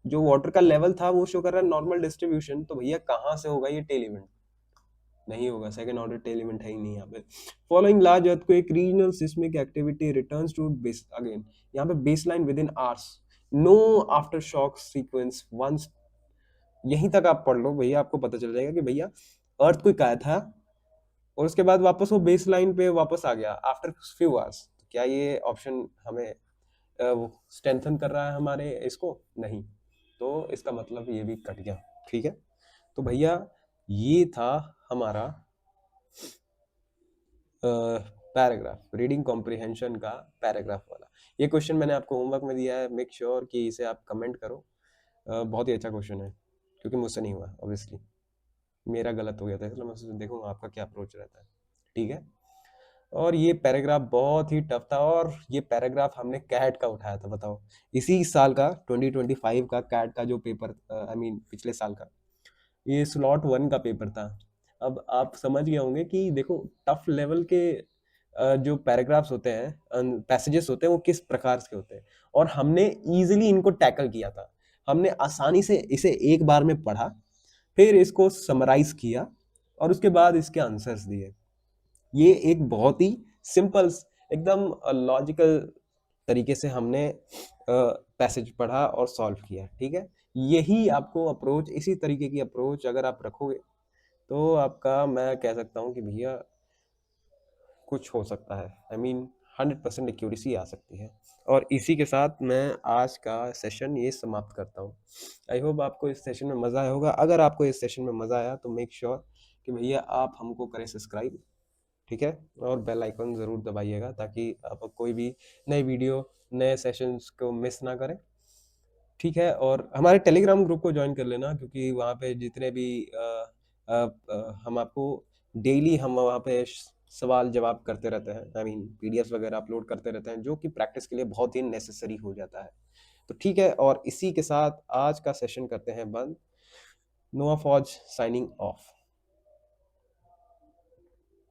जो वाटर का लेवल था वो शो कर रहा है नॉर्मल डिस्ट्रीब्यूशन, तो भैया कहाँ से होगा ये टेल इवेंट? नहीं होगा, सेकंड ऑर्डर टेल इवेंट है ही नहीं यहाँ पे। Following large earthquake regional seismic activity returns to base, again यहाँ पे baseline within hours, no aftershock sequence once, यहीं तक आप पढ़ लो भैया, आपको पता चल जाएगा कि भैया अर्थक्वेक आया था और उसके बाद वापस वो बेस लाइन पे वापस आ गया आफ्टर फ्यू आवर्स। तो क्या ये ऑप्शन हमें स्ट्रेंथन कर रहा है हमारे इसको? नहीं, तो इसका मतलब ये भी कट गया, ठीक है। तो भैया ये था हमारा पैराग्राफ, रीडिंग कॉम्प्रिहेंशन का पैराग्राफ वाला। ये क्वेश्चन मैंने आपको होमवर्क में दिया है, मेक श्योर कि इसे आप कमेंट करो। बहुत ही अच्छा क्वेश्चन है, क्योंकि मुझसे नहीं हुआ, ऑब्वियसली मेरा गलत हो गया था, इसलिए मैं देखूंगा आपका क्या अप्रोच रहता है, ठीक है। और ये पैराग्राफ बहुत ही टफ था, और ये पैराग्राफ हमने कैट का उठाया था, बताओ, इसी साल का 2025 का कैट का जो पेपर, आई मीन पिछले साल का, ये स्लॉट 1 का पेपर था। अब आप समझ गए होंगे कि देखो टफ लेवल के जो पैराग्राफ्स होते हैं, पैसेजेस होते हैं, वो किस प्रकार के होते हैं, और हमने इजीली इनको टैकल किया था। हमने आसानी से इसे एक बार में पढ़ा, फिर इसको समराइज किया, और उसके बाद इसके आंसर्स दिए। ये एक बहुत ही सिंपल, एकदम लॉजिकल तरीके से हमने पैसेज पढ़ा और सॉल्व किया, ठीक है। यही आपको अप्रोच, इसी तरीके की अप्रोच अगर आप रखोगे, तो आपका, मैं कह सकता हूँ कि भैया कुछ हो सकता है, आई मीन 100% एक्यूरेसी आ सकती है। और इसी के साथ मैं आज का सेशन ये समाप्त करता हूँ। आई होप आपको इस सेशन में मज़ा आया होगा। अगर आपको इस सेशन में मज़ा आया तो मेक श्योर कि भैया आप हमको करें सब्सक्राइब, ठीक है, और बेल आइकन ज़रूर दबाइएगा, ताकि आप कोई भी नई वीडियो, नए सेशंस को मिस ना करें, ठीक है। और हमारे टेलीग्राम ग्रुप को ज्वाइन कर लेना, क्योंकि वहाँ पे जितने भी हम आपको डेली हम वहाँ पे सवाल जवाब करते रहते हैं, आई मीन पीडीएफ वगैरह अपलोड करते रहते हैं, जो कि प्रैक्टिस के लिए बहुत ही नेसेसरी हो जाता है। तो ठीक है, और इसी के साथ आज का सेशन करते हैं बंद। नोआ फौज साइनिंग ऑफ।